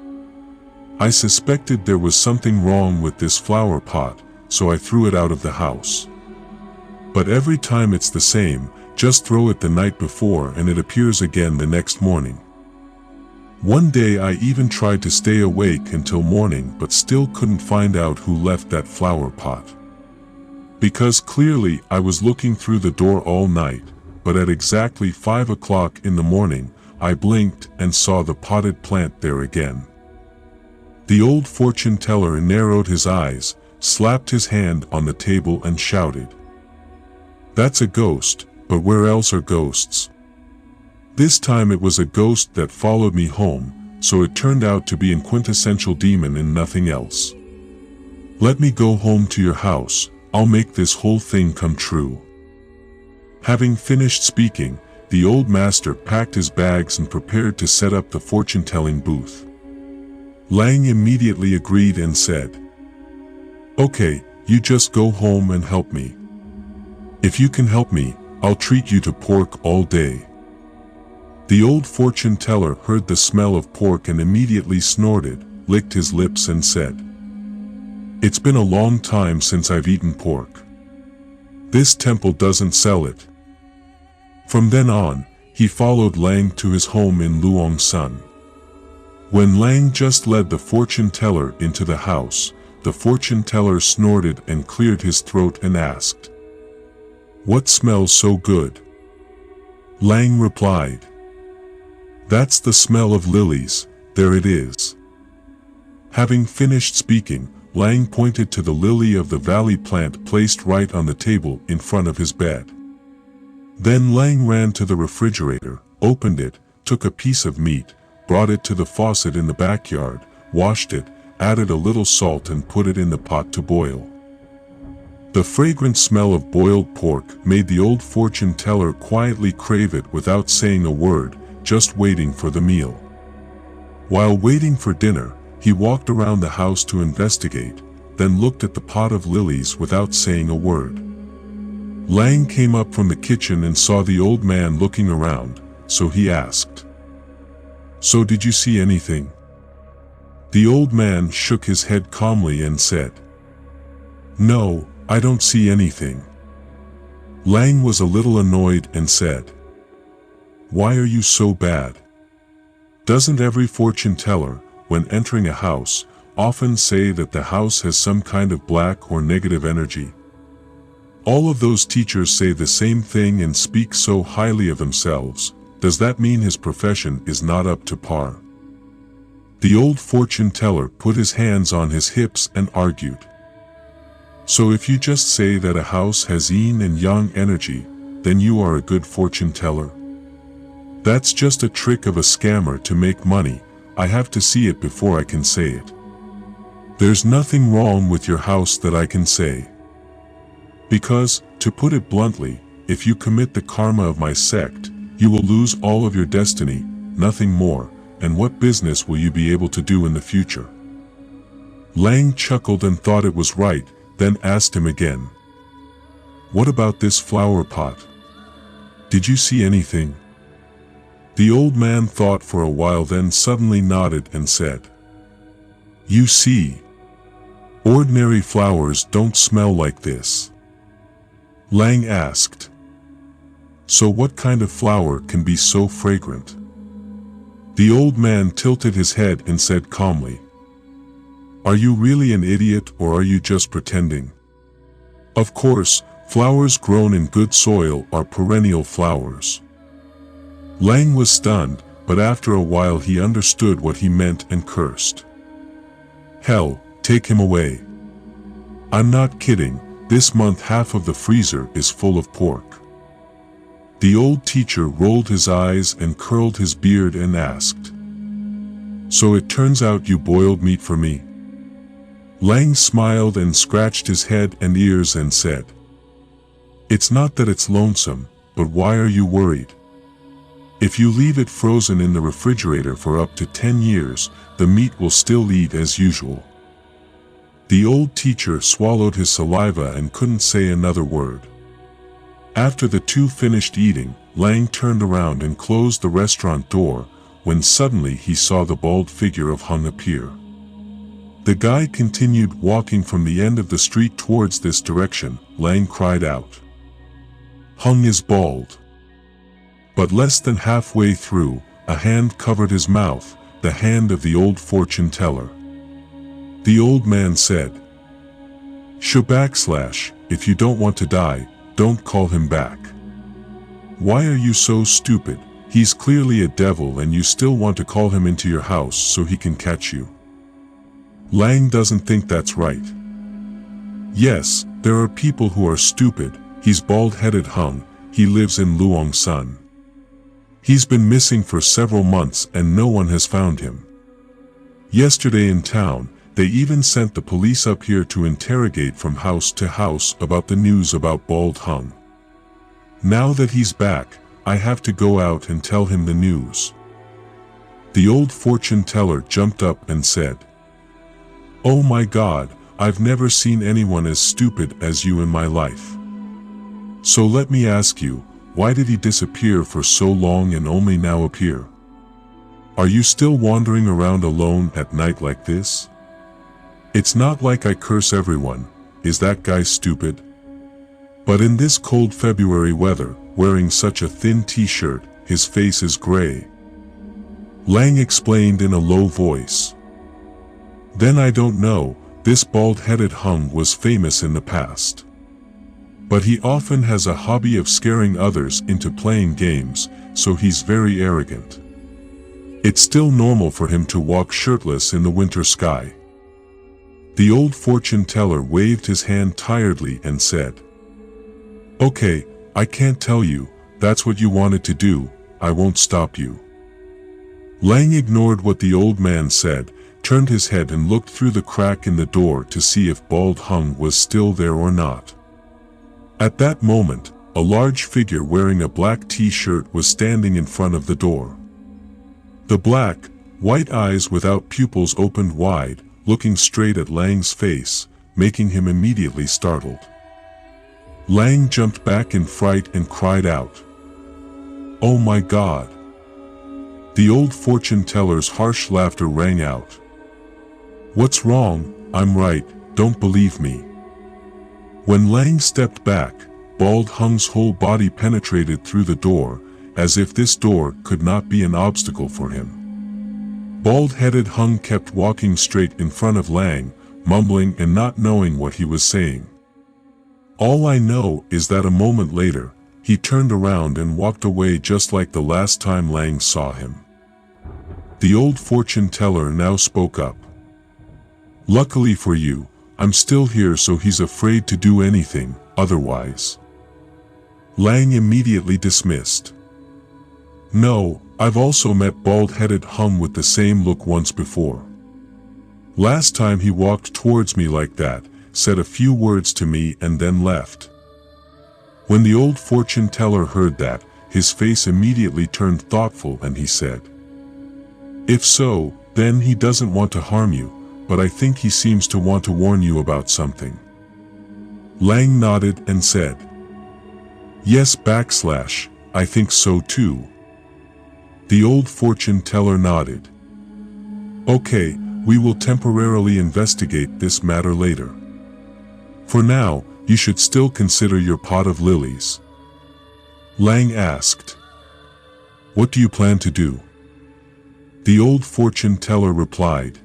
I suspected there was something wrong with this flower pot, so I threw it out of the house. But every time it's the same, just throw it the night before and it appears again the next morning. One day I even tried to stay awake until morning but still couldn't find out who left that flower pot. Because clearly I was looking through the door all night, but at exactly 5 o'clock in the morning, I blinked and saw the potted plant there again." The old fortune teller narrowed his eyes, slapped his hand on the table and shouted, "That's a ghost, but where else are ghosts? This time it was a ghost that followed me home, so it turned out to be a quintessential demon and nothing else. Let me go home to your house, I'll make this whole thing come true." Having finished speaking, the old master packed his bags and prepared to set up the fortune-telling booth. Lang immediately agreed and said, "Okay, you just go home and help me. If you can help me, I'll treat you to pork all day." The old fortune teller heard the smell of pork and immediately snorted, licked his lips and said, "It's been a long time since I've eaten pork. This temple doesn't sell it." From then on, he followed Lang to his home in Luong Sun. When Lang just led the fortune teller into the house, the fortune teller snorted and cleared his throat and asked, "What smells so good?" Lang replied, "That's the smell of lilies, there it is." Having finished speaking, Lang pointed to the lily of the valley plant placed right on the table in front of his bed. Then Lang ran to the refrigerator, opened it, took a piece of meat, brought it to the faucet in the backyard, washed it, added a little salt and put it in the pot to boil. The fragrant smell of boiled pork made the old fortune teller quietly crave it without saying a word, just waiting for the meal. While waiting for dinner, he walked around the house to investigate, then looked at the pot of lilies without saying a word. Lang came up from the kitchen and saw the old man looking around, so he asked, "So did you see anything?" The old man shook his head calmly and said, "No, I don't see anything." Lang was a little annoyed and said, "Why are you so bad? Doesn't every fortune teller, when entering a house, often say that the house has some kind of black or negative energy? All of those teachers say the same thing and speak so highly of themselves. Does that mean his profession is not up to par?" The old fortune teller put his hands on his hips and argued, "So if you just say that a house has yin and yang energy, then you are a good fortune teller? That's just a trick of a scammer to make money. I have to see it before I can say it. There's nothing wrong with your house that I can say. Because, to put it bluntly, if you commit the karma of my sect, You will lose all of your destiny, nothing more, and what business will you be able to do in the future? Lang chuckled and thought it was right, then asked him again. What about this flower pot? Did you see anything? The old man thought for a while, then suddenly nodded and said, You see, ordinary flowers don't smell like this. Lang asked, So what kind of flower can be so fragrant? The old man tilted his head and said calmly, Are you really an idiot, or are you just pretending? Of course, flowers grown in good soil are perennial flowers. Lang was stunned, but after a while he understood what he meant and cursed. Hell, take him away. I'm not kidding, this month half of the freezer is full of pork. The old teacher rolled his eyes and curled his beard and asked, So it turns out you boiled meat for me? Lang smiled and scratched his head and ears and said, It's not that it's lonesome, but why are you worried? If you leave it frozen in the refrigerator for up to 10 years, the meat will still eat as usual. The old teacher swallowed his saliva and couldn't say another word. After the two finished eating, Lang turned around and closed the restaurant door, when suddenly he saw the bald figure of Hung appear. The guy continued walking from the end of the street towards this direction. Lang cried out, Hung is bald. But less than halfway through, a hand covered his mouth, the hand of the old fortune teller. The old man said, If you don't want to die, don't call him back. Why are you so stupid? He's clearly a devil and you still want to call him into your house so he can catch you. Lang doesn't think that's right. Yes, there are people who are stupid. He's bald-headed Hung, he lives in Luong Sun. He's been missing for several months and no one has found him. Yesterday in town, they even sent the police up here to interrogate from house to house about the news about bald Hung. Now that he's back, I have to go out and tell him the news. The old fortune teller jumped up and said, Oh my God, I've never seen anyone as stupid as you in my life. So let me ask you, why did he disappear for so long and only now appear? Are you still wandering around alone at night like this? It's not like I curse everyone, is that guy stupid? But in this cold February weather, wearing such a thin t-shirt, his face is gray. Lang explained in a low voice. Then I don't know, this bald-headed Hung was famous in the past. But he often has a hobby of scaring others into playing games, so he's very arrogant. It's still normal for him to walk shirtless in the winter sky. The old fortune teller waved his hand tiredly and said, Okay, I can't tell you, that's what you wanted to do, I won't stop you. Lang ignored what the old man said, turned his head and looked through the crack in the door to see if bald Hung was still there or not. At that moment, a large figure wearing a black t-shirt was standing in front of the door. The black, white eyes without pupils opened wide, looking straight at Lang's face, making him immediately startled. Lang jumped back in fright and cried out, Oh my God! The old fortune teller's harsh laughter rang out. What's wrong? I'm right, don't believe me. When Lang stepped back, bald Hung's whole body penetrated through the door, as if this door could not be an obstacle for him. Bald-headed Hung kept walking straight in front of Lang, mumbling and not knowing what he was saying. All I know is that a moment later, he turned around and walked away just like the last time Lang saw him. The old fortune teller now spoke up. Luckily for you, I'm still here, so he's afraid to do anything, otherwise. Lang immediately dismissed. No, I've also met bald-headed Hung with the same look once before. Last time he walked towards me like that, said a few words to me and then left. When the old fortune teller heard that, his face immediately turned thoughtful and he said, "If so, then he doesn't want to harm you, but I think he seems to want to warn you about something." Lang nodded and said, "Yes, I think so too." The old fortune teller nodded. "Okay, we will temporarily investigate this matter later. For now, you should still consider your pot of lilies." Lang asked, "What do you plan to do?" The old fortune teller replied,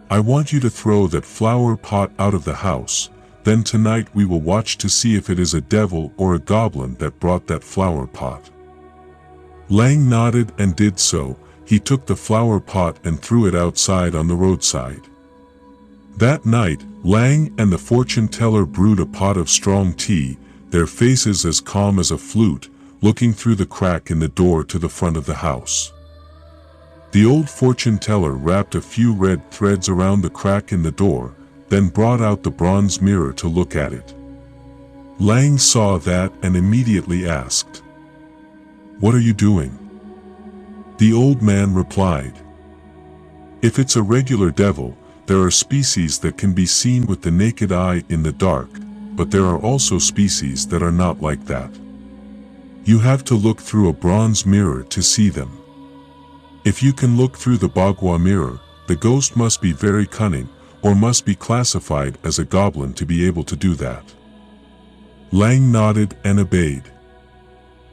"I want you to throw that flower pot out of the house, then tonight we will watch to see if it is a devil or a goblin that brought that flower pot." Lang nodded and did so. He took the flower pot and threw it outside on the roadside. That night, Lang and the fortune teller brewed a pot of strong tea, their faces as calm as a flute, looking through the crack in the door to the front of the house. The old fortune teller wrapped a few red threads around the crack in the door, then brought out the bronze mirror to look at it. Lang saw that and immediately asked, "What are you doing?" The old man replied, "If it's a regular devil, there are species that can be seen with the naked eye in the dark, but there are also species that are not like that. You have to look through a bronze mirror to see them. If you can look through the Bagua mirror, the ghost must be very cunning, or must be classified as a goblin to be able to do that." Lang nodded and obeyed.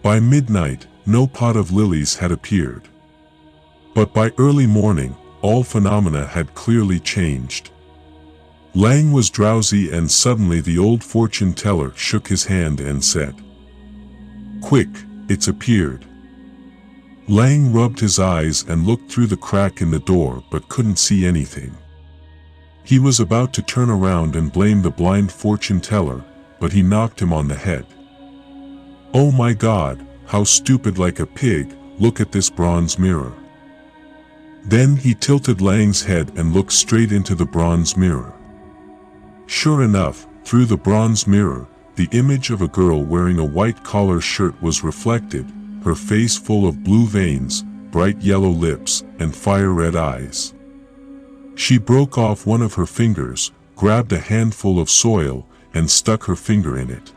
By midnight, no pot of lilies had appeared. But by early morning, all phenomena had clearly changed. Lang was drowsy and suddenly the old fortune teller shook his hand and said, "Quick, it's appeared." Lang rubbed his eyes and looked through the crack in the door but couldn't see anything. He was about to turn around and blame the blind fortune teller, but he knocked him on the head. "Oh my God, how stupid, like a pig, look at this bronze mirror." Then he tilted Lang's head and looked straight into the bronze mirror. Sure enough, through the bronze mirror, the image of a girl wearing a white collar shirt was reflected, her face full of blue veins, bright yellow lips, and fire-red eyes. She broke off one of her fingers, grabbed a handful of soil, and stuck her finger in it.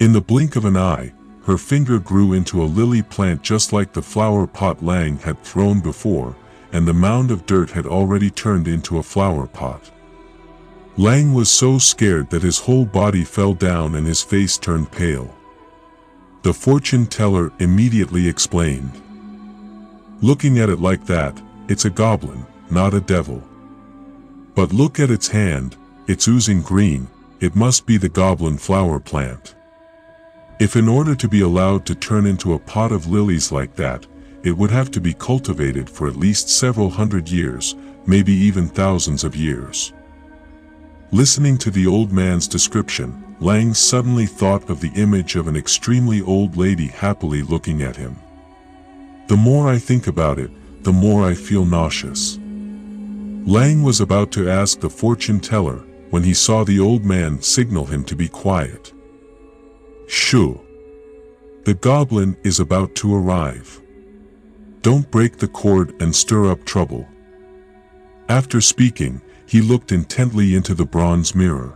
In the blink of an eye, her finger grew into a lily plant just like the flower pot Lang had thrown before, and the mound of dirt had already turned into a flower pot. Lang was so scared that his whole body fell down and his face turned pale. The fortune teller immediately explained, "Looking at it like that, it's a goblin, not a devil. But look at its hand, it's oozing green, it must be the goblin flower plant. If in order to be allowed to turn into a pot of lilies like that, it would have to be cultivated for at least several hundred years, maybe even thousands of years." Listening to the old man's description, Lang suddenly thought of the image of an extremely old lady happily looking at him. "The more I think about it, the more I feel nauseous." Lang was about to ask the fortune teller when he saw the old man signal him to be quiet. "Shoo! The goblin is about to arrive. Don't break the cord and stir up trouble." After speaking, he looked intently into the bronze mirror.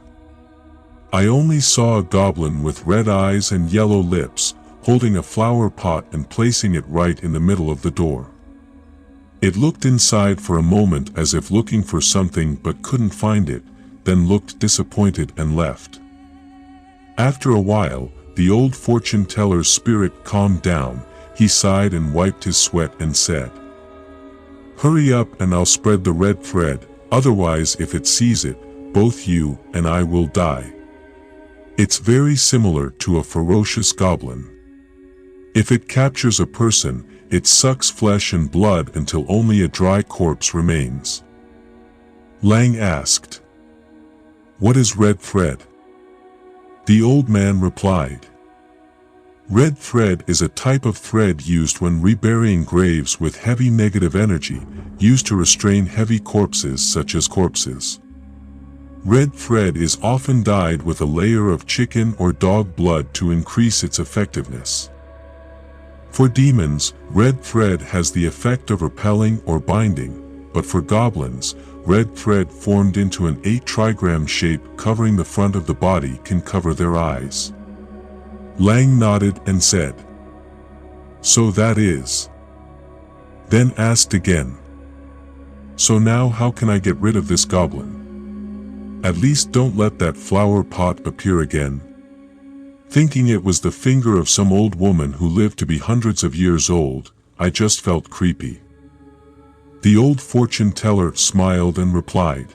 "I only saw a goblin with red eyes and yellow lips, holding a flower pot and placing it right in the middle of the door. It looked inside for a moment as if looking for something but couldn't find it, then looked disappointed and left." After a while, the old fortune teller's spirit calmed down, he sighed and wiped his sweat and said, "Hurry up and I'll spread the red thread, otherwise if it sees it, both you and I will die. It's very similar to a ferocious goblin. If it captures a person, it sucks flesh and blood until only a dry corpse remains." Lang asked, "What is red thread?" The old man replied, "Red thread is a type of thread used when reburying graves with heavy negative energy, used to restrain heavy corpses such as corpses. Red thread is often dyed with a layer of chicken or dog blood to increase its effectiveness. For demons, red thread has the effect of repelling or binding, but for goblins, red thread formed into an 8-trigram shape covering the front of the body can cover their eyes. Lang nodded and said, "So that is." Then asked again, "So now how can I get rid of this goblin? At least don't let that flower pot appear again." Thinking it was the finger of some old woman who lived to be hundreds of years old, I just felt creepy. The old fortune teller smiled and replied,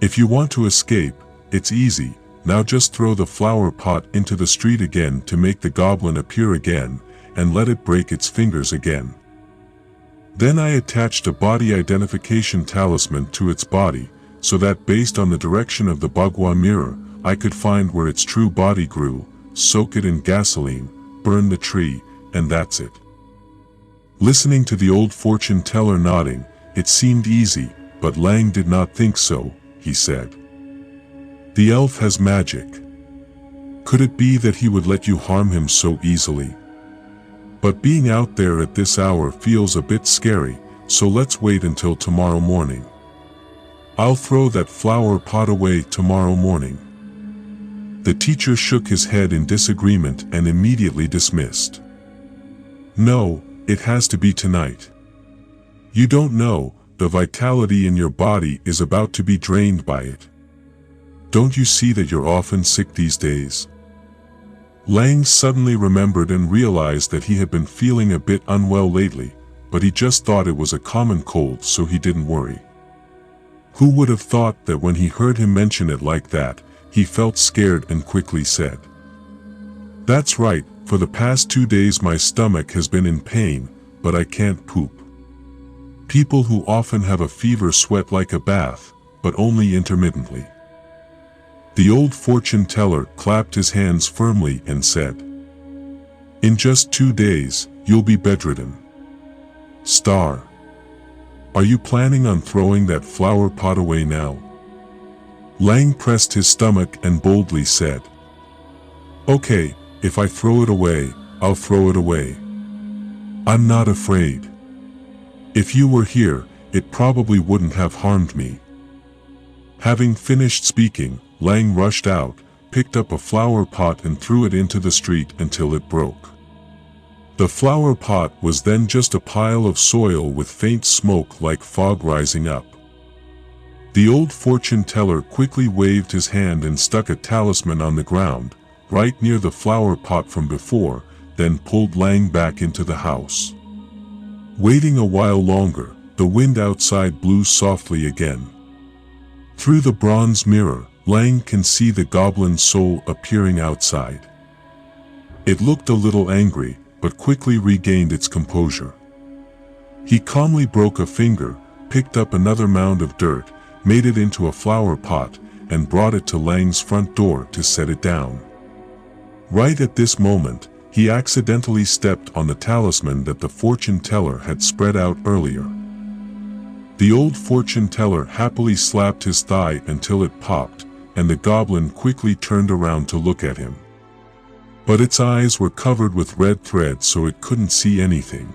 "If you want to escape, it's easy. Now just throw the flower pot into the street again to make the goblin appear again, and let it break its fingers again." Then I attached a body identification talisman to its body, so that based on the direction of the bagua mirror, I could find where its true body grew, soak it in gasoline, burn the tree, and that's it. Listening to the old fortune teller nodding, it seemed easy, but Lang did not think so, he said. "The elf has magic. Could it be that he would let you harm him so easily? But being out there at this hour feels a bit scary, so let's wait until tomorrow morning. I'll throw that flower pot away tomorrow morning." The teacher shook his head in disagreement and immediately dismissed. "No, it has to be tonight. You don't know, the vitality in your body is about to be drained by it. Don't you see that you're often sick these days?" Lang suddenly remembered and realized that he had been feeling a bit unwell lately, but he just thought it was a common cold, so he didn't worry. Who would have thought that when he heard him mention it like that, he felt scared and quickly said, "That's right, for the past 2 days my stomach has been in pain, but I can't poop. People who often have a fever sweat like a bath, but only intermittently." The old fortune teller clapped his hands firmly and said, "In just 2 days, you'll be bedridden. Star. Are you planning on throwing that flower pot away now?" Lang pressed his stomach and boldly said, "Okay, if I throw it away, I'll throw it away. I'm not afraid. If you were here, it probably wouldn't have harmed me." Having finished speaking, Lang rushed out, picked up a flower pot and threw it into the street until it broke. The flower pot was then just a pile of soil with faint smoke like fog rising up. The old fortune teller quickly waved his hand and stuck a talisman on the ground, right near the flower pot from before, then pulled Lang back into the house. Waiting a while longer, the wind outside blew softly again. Through the bronze mirror, Lang can see the goblin soul appearing outside. It looked a little angry, but quickly regained its composure. He calmly broke a finger, picked up another mound of dirt, made it into a flower pot, and brought it to Lang's front door to set it down. Right at this moment, he accidentally stepped on the talisman that the fortune teller had spread out earlier. The old fortune teller happily slapped his thigh until it popped, and the goblin quickly turned around to look at him. But its eyes were covered with red thread so it couldn't see anything.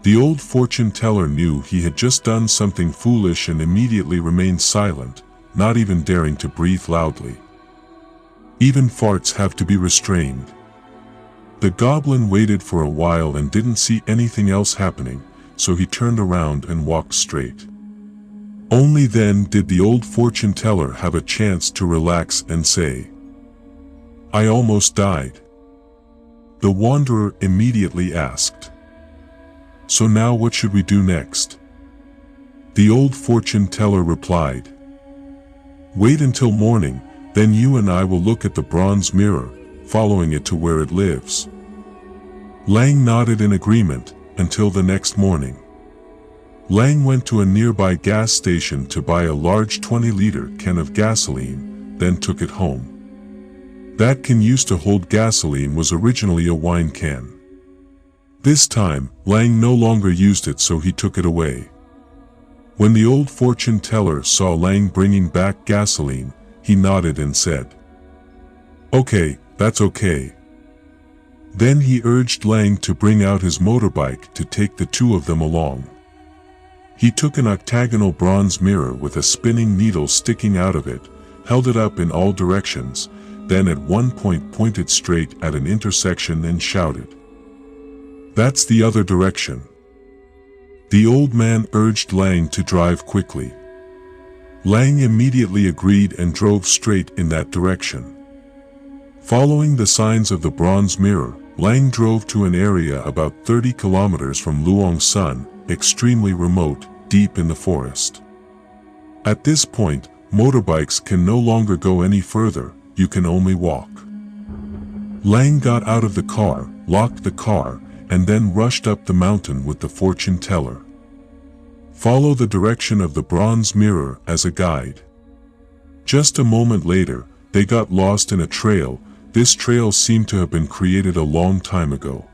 The old fortune teller knew he had just done something foolish and immediately remained silent, not even daring to breathe loudly. Even farts have to be restrained. The goblin waited for a while and didn't see anything else happening, so he turned around and walked straight. Only then did the old fortune teller have a chance to relax and say, "I almost died." The wanderer immediately asked, "So now what should we do next?" The old fortune teller replied, "Wait until morning, then you and I will look at the bronze mirror, following it to where it lives." Lang nodded in agreement, until the next morning. Lang went to a nearby gas station to buy a large 20-liter can of gasoline, then took it home. That can used to hold gasoline was originally a wine can. This time, Lang no longer used it, so he took it away. When the old fortune teller saw Lang bringing back gasoline, he nodded and said, "Okay, that's okay. Then he urged Lang to bring out his motorbike to take the two of them along. He took an octagonal bronze mirror with a spinning needle sticking out of it, held it up in all directions, then at one point pointed straight at an intersection and shouted, "That's the other direction." The old man urged Lang to drive quickly. Lang immediately agreed and drove straight in that direction. Following the signs of the bronze mirror, Lang drove to an area about 30 kilometers from Luong Sun, extremely remote, deep in the forest. At this point, motorbikes can no longer go any further, you can only walk. Lang got out of the car, locked the car, and then rushed up the mountain with the fortune teller. Follow the direction of the bronze mirror as a guide. Just a moment later, they got lost in a trail. This trail seemed to have been created a long time ago.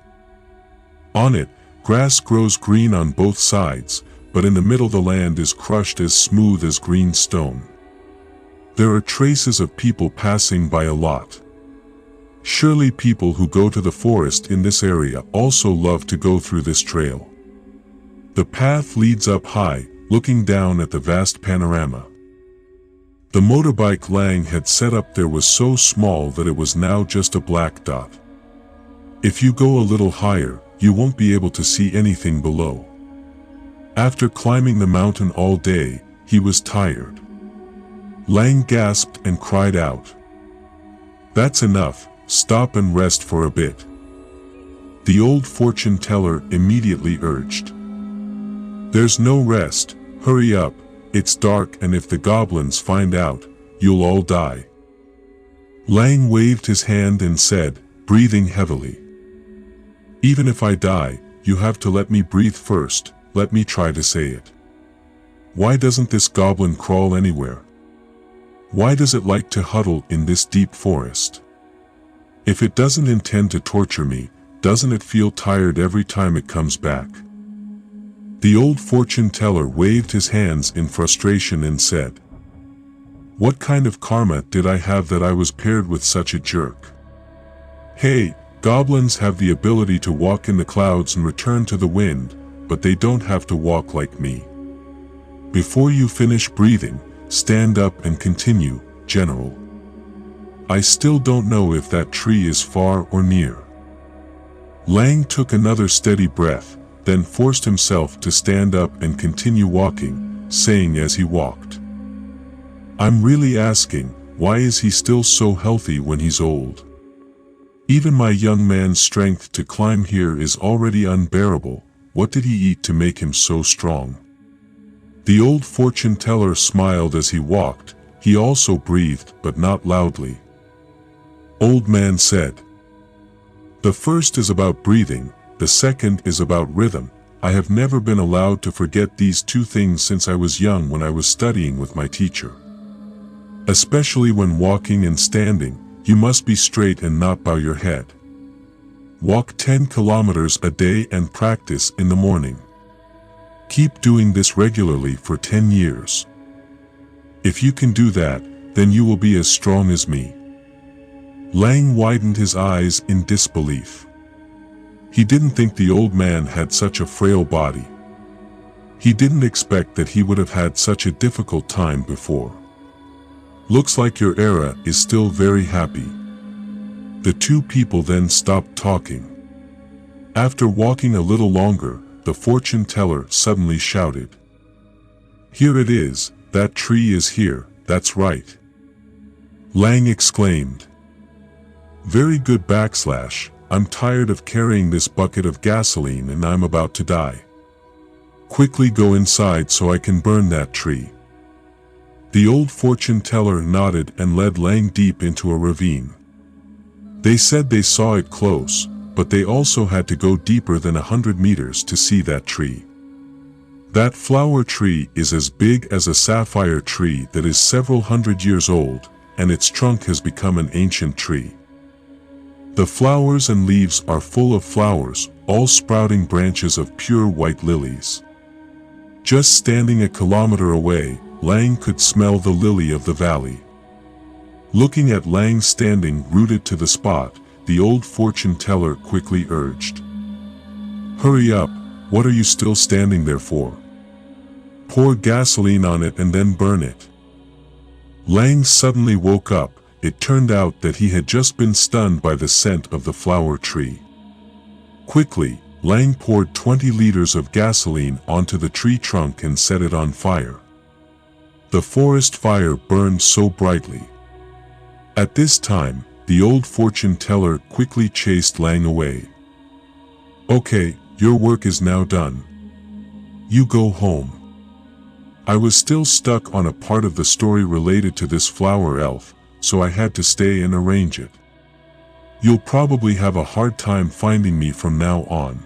On it, grass grows green on both sides, but in the middle the land is crushed as smooth as green stone. There are traces of people passing by a lot. Surely people who go to the forest in this area also love to go through this trail. The path leads up high, looking down at the vast panorama. The motorbike Lang had set up there was so small that it was now just a black dot. If you go a little higher, you won't be able to see anything below. After climbing the mountain all day, he was tired. Lang gasped and cried out, "That's enough, stop and rest for a bit." The old fortune teller immediately urged, "There's no rest, hurry up, it's dark and if the goblins find out, you'll all die." Lang waved his hand and said, breathing heavily, "Even if I die, you have to let me breathe first, let me try to say it. Why doesn't this goblin crawl anywhere? Why does it like to huddle in this deep forest? If it doesn't intend to torture me, doesn't it feel tired every time it comes back?" The old fortune teller waved his hands in frustration and said, "What kind of karma did I have that I was paired with such a jerk? Hey, goblins have the ability to walk in the clouds and return to the wind, but they don't have to walk like me. Before you finish breathing, stand up and continue, General. I still don't know if that tree is far or near." Lang took another steady breath, then forced himself to stand up and continue walking, saying as he walked, "I'm really asking, why is he still so healthy when he's old? Even my young man's strength to climb here is already unbearable, what did he eat to make him so strong?" The old fortune teller smiled as he walked, he also breathed but not loudly. Old man said, "The first is about breathing, the second is about rhythm. I have never been allowed to forget these two things since I was young when I was studying with my teacher. Especially when walking and standing, you must be straight and not bow your head. Walk 10 kilometers a day and practice in the morning. Keep doing this regularly for 10 years. If you can do that, then you will be as strong as me." Lang widened his eyes in disbelief. He didn't think the old man had such a frail body. He didn't expect that he would have had such a difficult time before. "Looks like your era is still very happy." The two people then stopped talking. After walking a little longer, the fortune teller suddenly shouted, "Here it is, that tree is here, that's right." Lang exclaimed, "Very good / I'm tired of carrying this bucket of gasoline and I'm about to die. Quickly go inside so I can burn that tree." The old fortune teller nodded and led Lang deep into a ravine. They said they saw it close, but they also had to go deeper than 100 meters to see that tree. That flower tree is as big as a sapphire tree that is several hundred years old, and its trunk has become an ancient tree. The flowers and leaves are full of flowers, all sprouting branches of pure white lilies. Just standing a kilometer away, Lang could smell the lily of the valley. Looking at Lang standing rooted to the spot, the old fortune teller quickly urged. Hurry up, what are you still standing there for? Pour gasoline on it and then burn it. Lang suddenly woke up. It turned out that he had just been stunned by the scent of the flower tree. Quickly, Lang poured 20 liters of gasoline onto the tree trunk and set it on fire. The forest fire burned so brightly. At this time, the old fortune teller quickly chased Lang away. Okay, your work is now done. You go home. I was still stuck on a part of the story related to this flower elf, so I had to stay and arrange it. You'll probably have a hard time finding me from now on.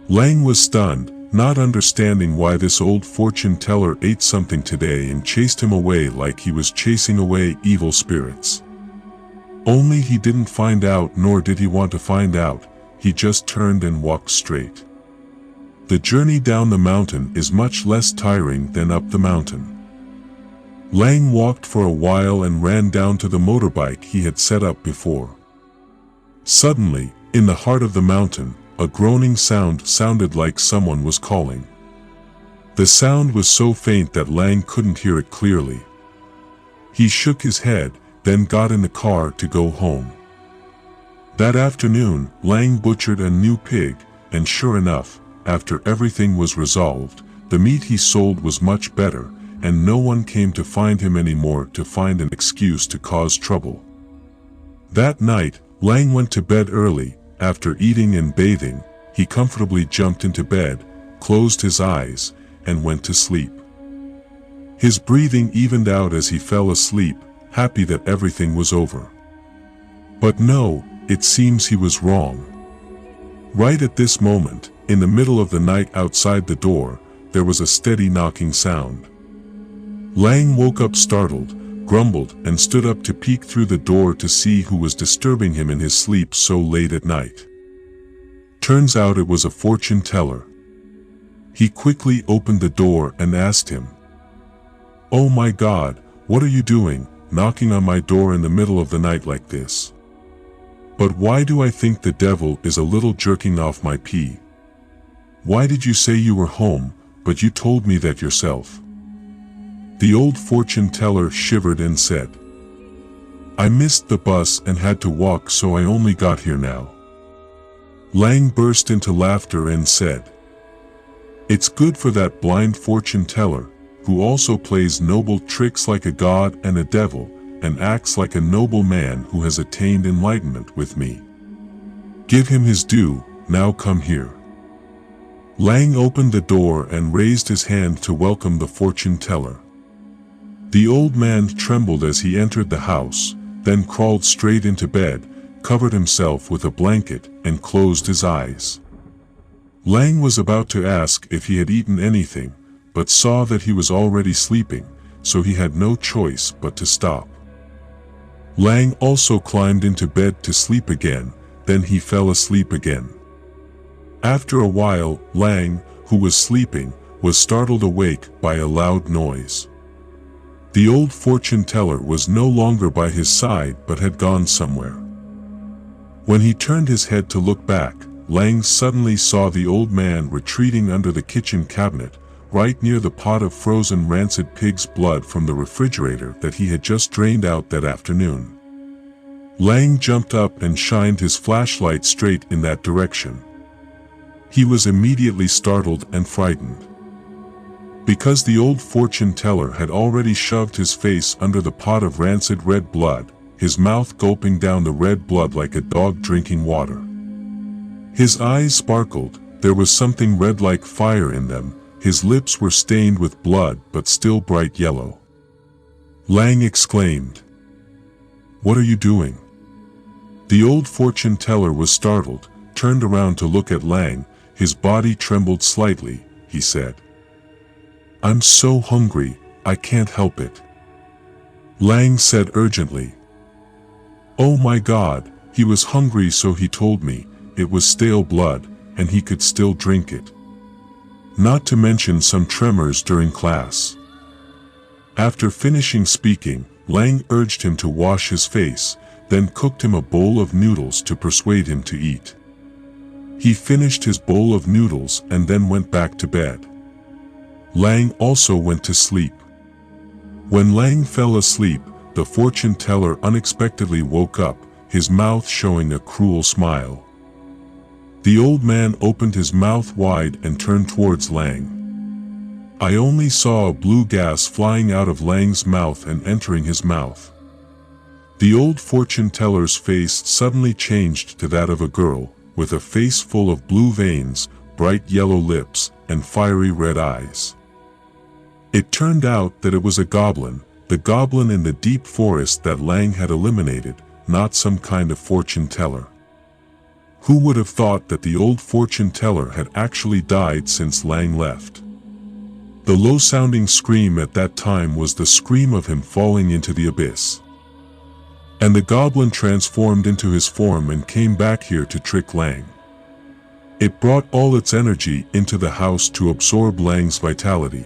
Lang was stunned, not understanding why this old fortune teller ate something today and chased him away like he was chasing away evil spirits. Only he didn't find out, nor did he want to find out. He just turned and walked straight. The journey down the mountain is much less tiring than up the mountain. Lang walked for a while and ran down to the motorbike he had set up before. Suddenly, in the heart of the mountain, a groaning sound sounded like someone was calling. The sound was so faint that Lang couldn't hear it clearly. He shook his head, then got in the car to go home. That afternoon, Lang butchered a new pig, and sure enough, after everything was resolved, the meat he sold was much better, and no one came to find him anymore to find an excuse to cause trouble. That night, Lang went to bed early. After eating and bathing, he comfortably jumped into bed, closed his eyes, and went to sleep. His breathing evened out as he fell asleep, happy that everything was over. But no, it seems he was wrong. Right at this moment, in the middle of the night outside the door, there was a steady knocking sound. Lang woke up startled, grumbled, and stood up to peek through the door to see who was disturbing him in his sleep so late at night. Turns out it was a fortune teller. He quickly opened the door and asked him, "Oh my God, what are you doing, knocking on my door in the middle of the night like this? But why do I think the devil is a little jerking off my pee? Why did you say you were home, but you told me that yourself?" The old fortune teller shivered and said, "I missed the bus and had to walk, so I only got here now." Lang burst into laughter and said, "It's good for that blind fortune teller, who also plays noble tricks like a god and a devil, and acts like a noble man who has attained enlightenment with me. Give him his due, now come here." Lang opened the door and raised his hand to welcome the fortune teller. The old man trembled as he entered the house, then crawled straight into bed, covered himself with a blanket, and closed his eyes. Lang was about to ask if he had eaten anything, but saw that he was already sleeping, so he had no choice but to stop. Lang also climbed into bed to sleep again, then he fell asleep again. After a while, Lang, who was sleeping, was startled awake by a loud noise. The old fortune teller was no longer by his side but had gone somewhere. When he turned his head to look back, Lang suddenly saw the old man retreating under the kitchen cabinet, right near the pot of frozen rancid pig's blood from the refrigerator that he had just drained out that afternoon. Lang jumped up and shined his flashlight straight in that direction. He was immediately startled and frightened. Because the old fortune teller had already shoved his face under the pot of rancid red blood, his mouth gulping down the red blood like a dog drinking water. His eyes sparkled, there was something red like fire in them, his lips were stained with blood but still bright yellow. Lang exclaimed, "What are you doing?" The old fortune teller was startled, turned around to look at Lang, his body trembled slightly, he said, "I'm so hungry, I can't help it." Lang said urgently, "Oh my God, he was hungry so he told me, it was stale blood, and he could still drink it. Not to mention some tremors during class." After finishing speaking, Lang urged him to wash his face, then cooked him a bowl of noodles to persuade him to eat. He finished his bowl of noodles and then went back to bed. Lang also went to sleep. When Lang fell asleep, the fortune teller unexpectedly woke up, his mouth showing a cruel smile. The old man opened his mouth wide and turned towards Lang. I only saw a blue gas flying out of Lang's mouth and entering his mouth. The old fortune teller's face suddenly changed to that of a girl, with a face full of blue veins, bright yellow lips, and fiery red eyes. It turned out that it was a goblin, the goblin in the deep forest that Lang had eliminated, not some kind of fortune teller. Who would have thought that the old fortune teller had actually died since Lang left? The low-sounding scream at that time was the scream of him falling into the abyss. And the goblin transformed into his form and came back here to trick Lang. It brought all its energy into the house to absorb Lang's vitality.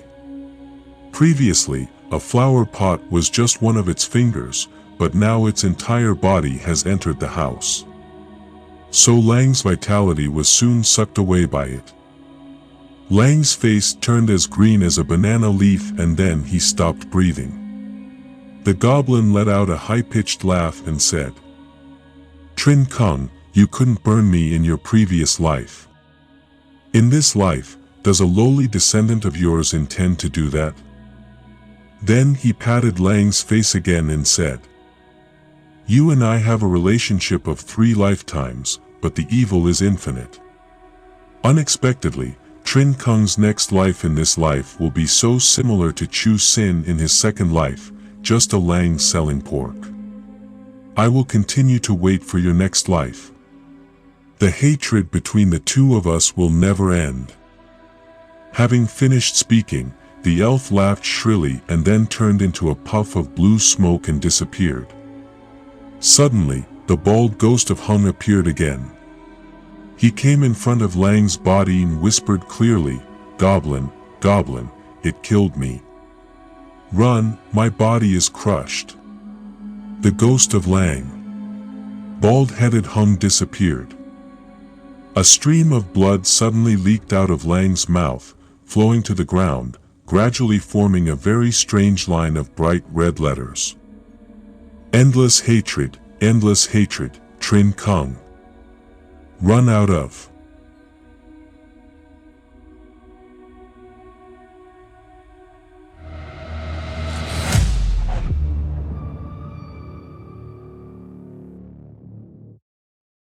Previously, a flower pot was just one of its fingers, but now its entire body has entered the house. So Lang's vitality was soon sucked away by it. Lang's face turned as green as a banana leaf and then he stopped breathing. The goblin let out a high-pitched laugh and said, "Trin Kong, you couldn't burn me in your previous life. In this life, does a lowly descendant of yours intend to do that?" Then he patted Lang's face again and said, "You and I have a relationship of 3 lifetimes, but the evil is infinite." Unexpectedly, Trin Kong's next life in this life will be so similar to Chu Sin in his second life, just a Lang selling pork. I will continue to wait for your next life. The hatred between the two of us will never end. Having finished speaking, the elf laughed shrilly and then turned into a puff of blue smoke and disappeared. Suddenly, the bald ghost of Hung appeared again. He came in front of Lang's body and whispered clearly, "Goblin, goblin, it killed me. Run, my body is crushed." The ghost of Lang. Bald-headed Hung disappeared. A stream of blood suddenly leaked out of Lang's mouth, flowing to the ground, gradually forming a very strange line of bright red letters. Endless hatred, Trin Kong. Run out of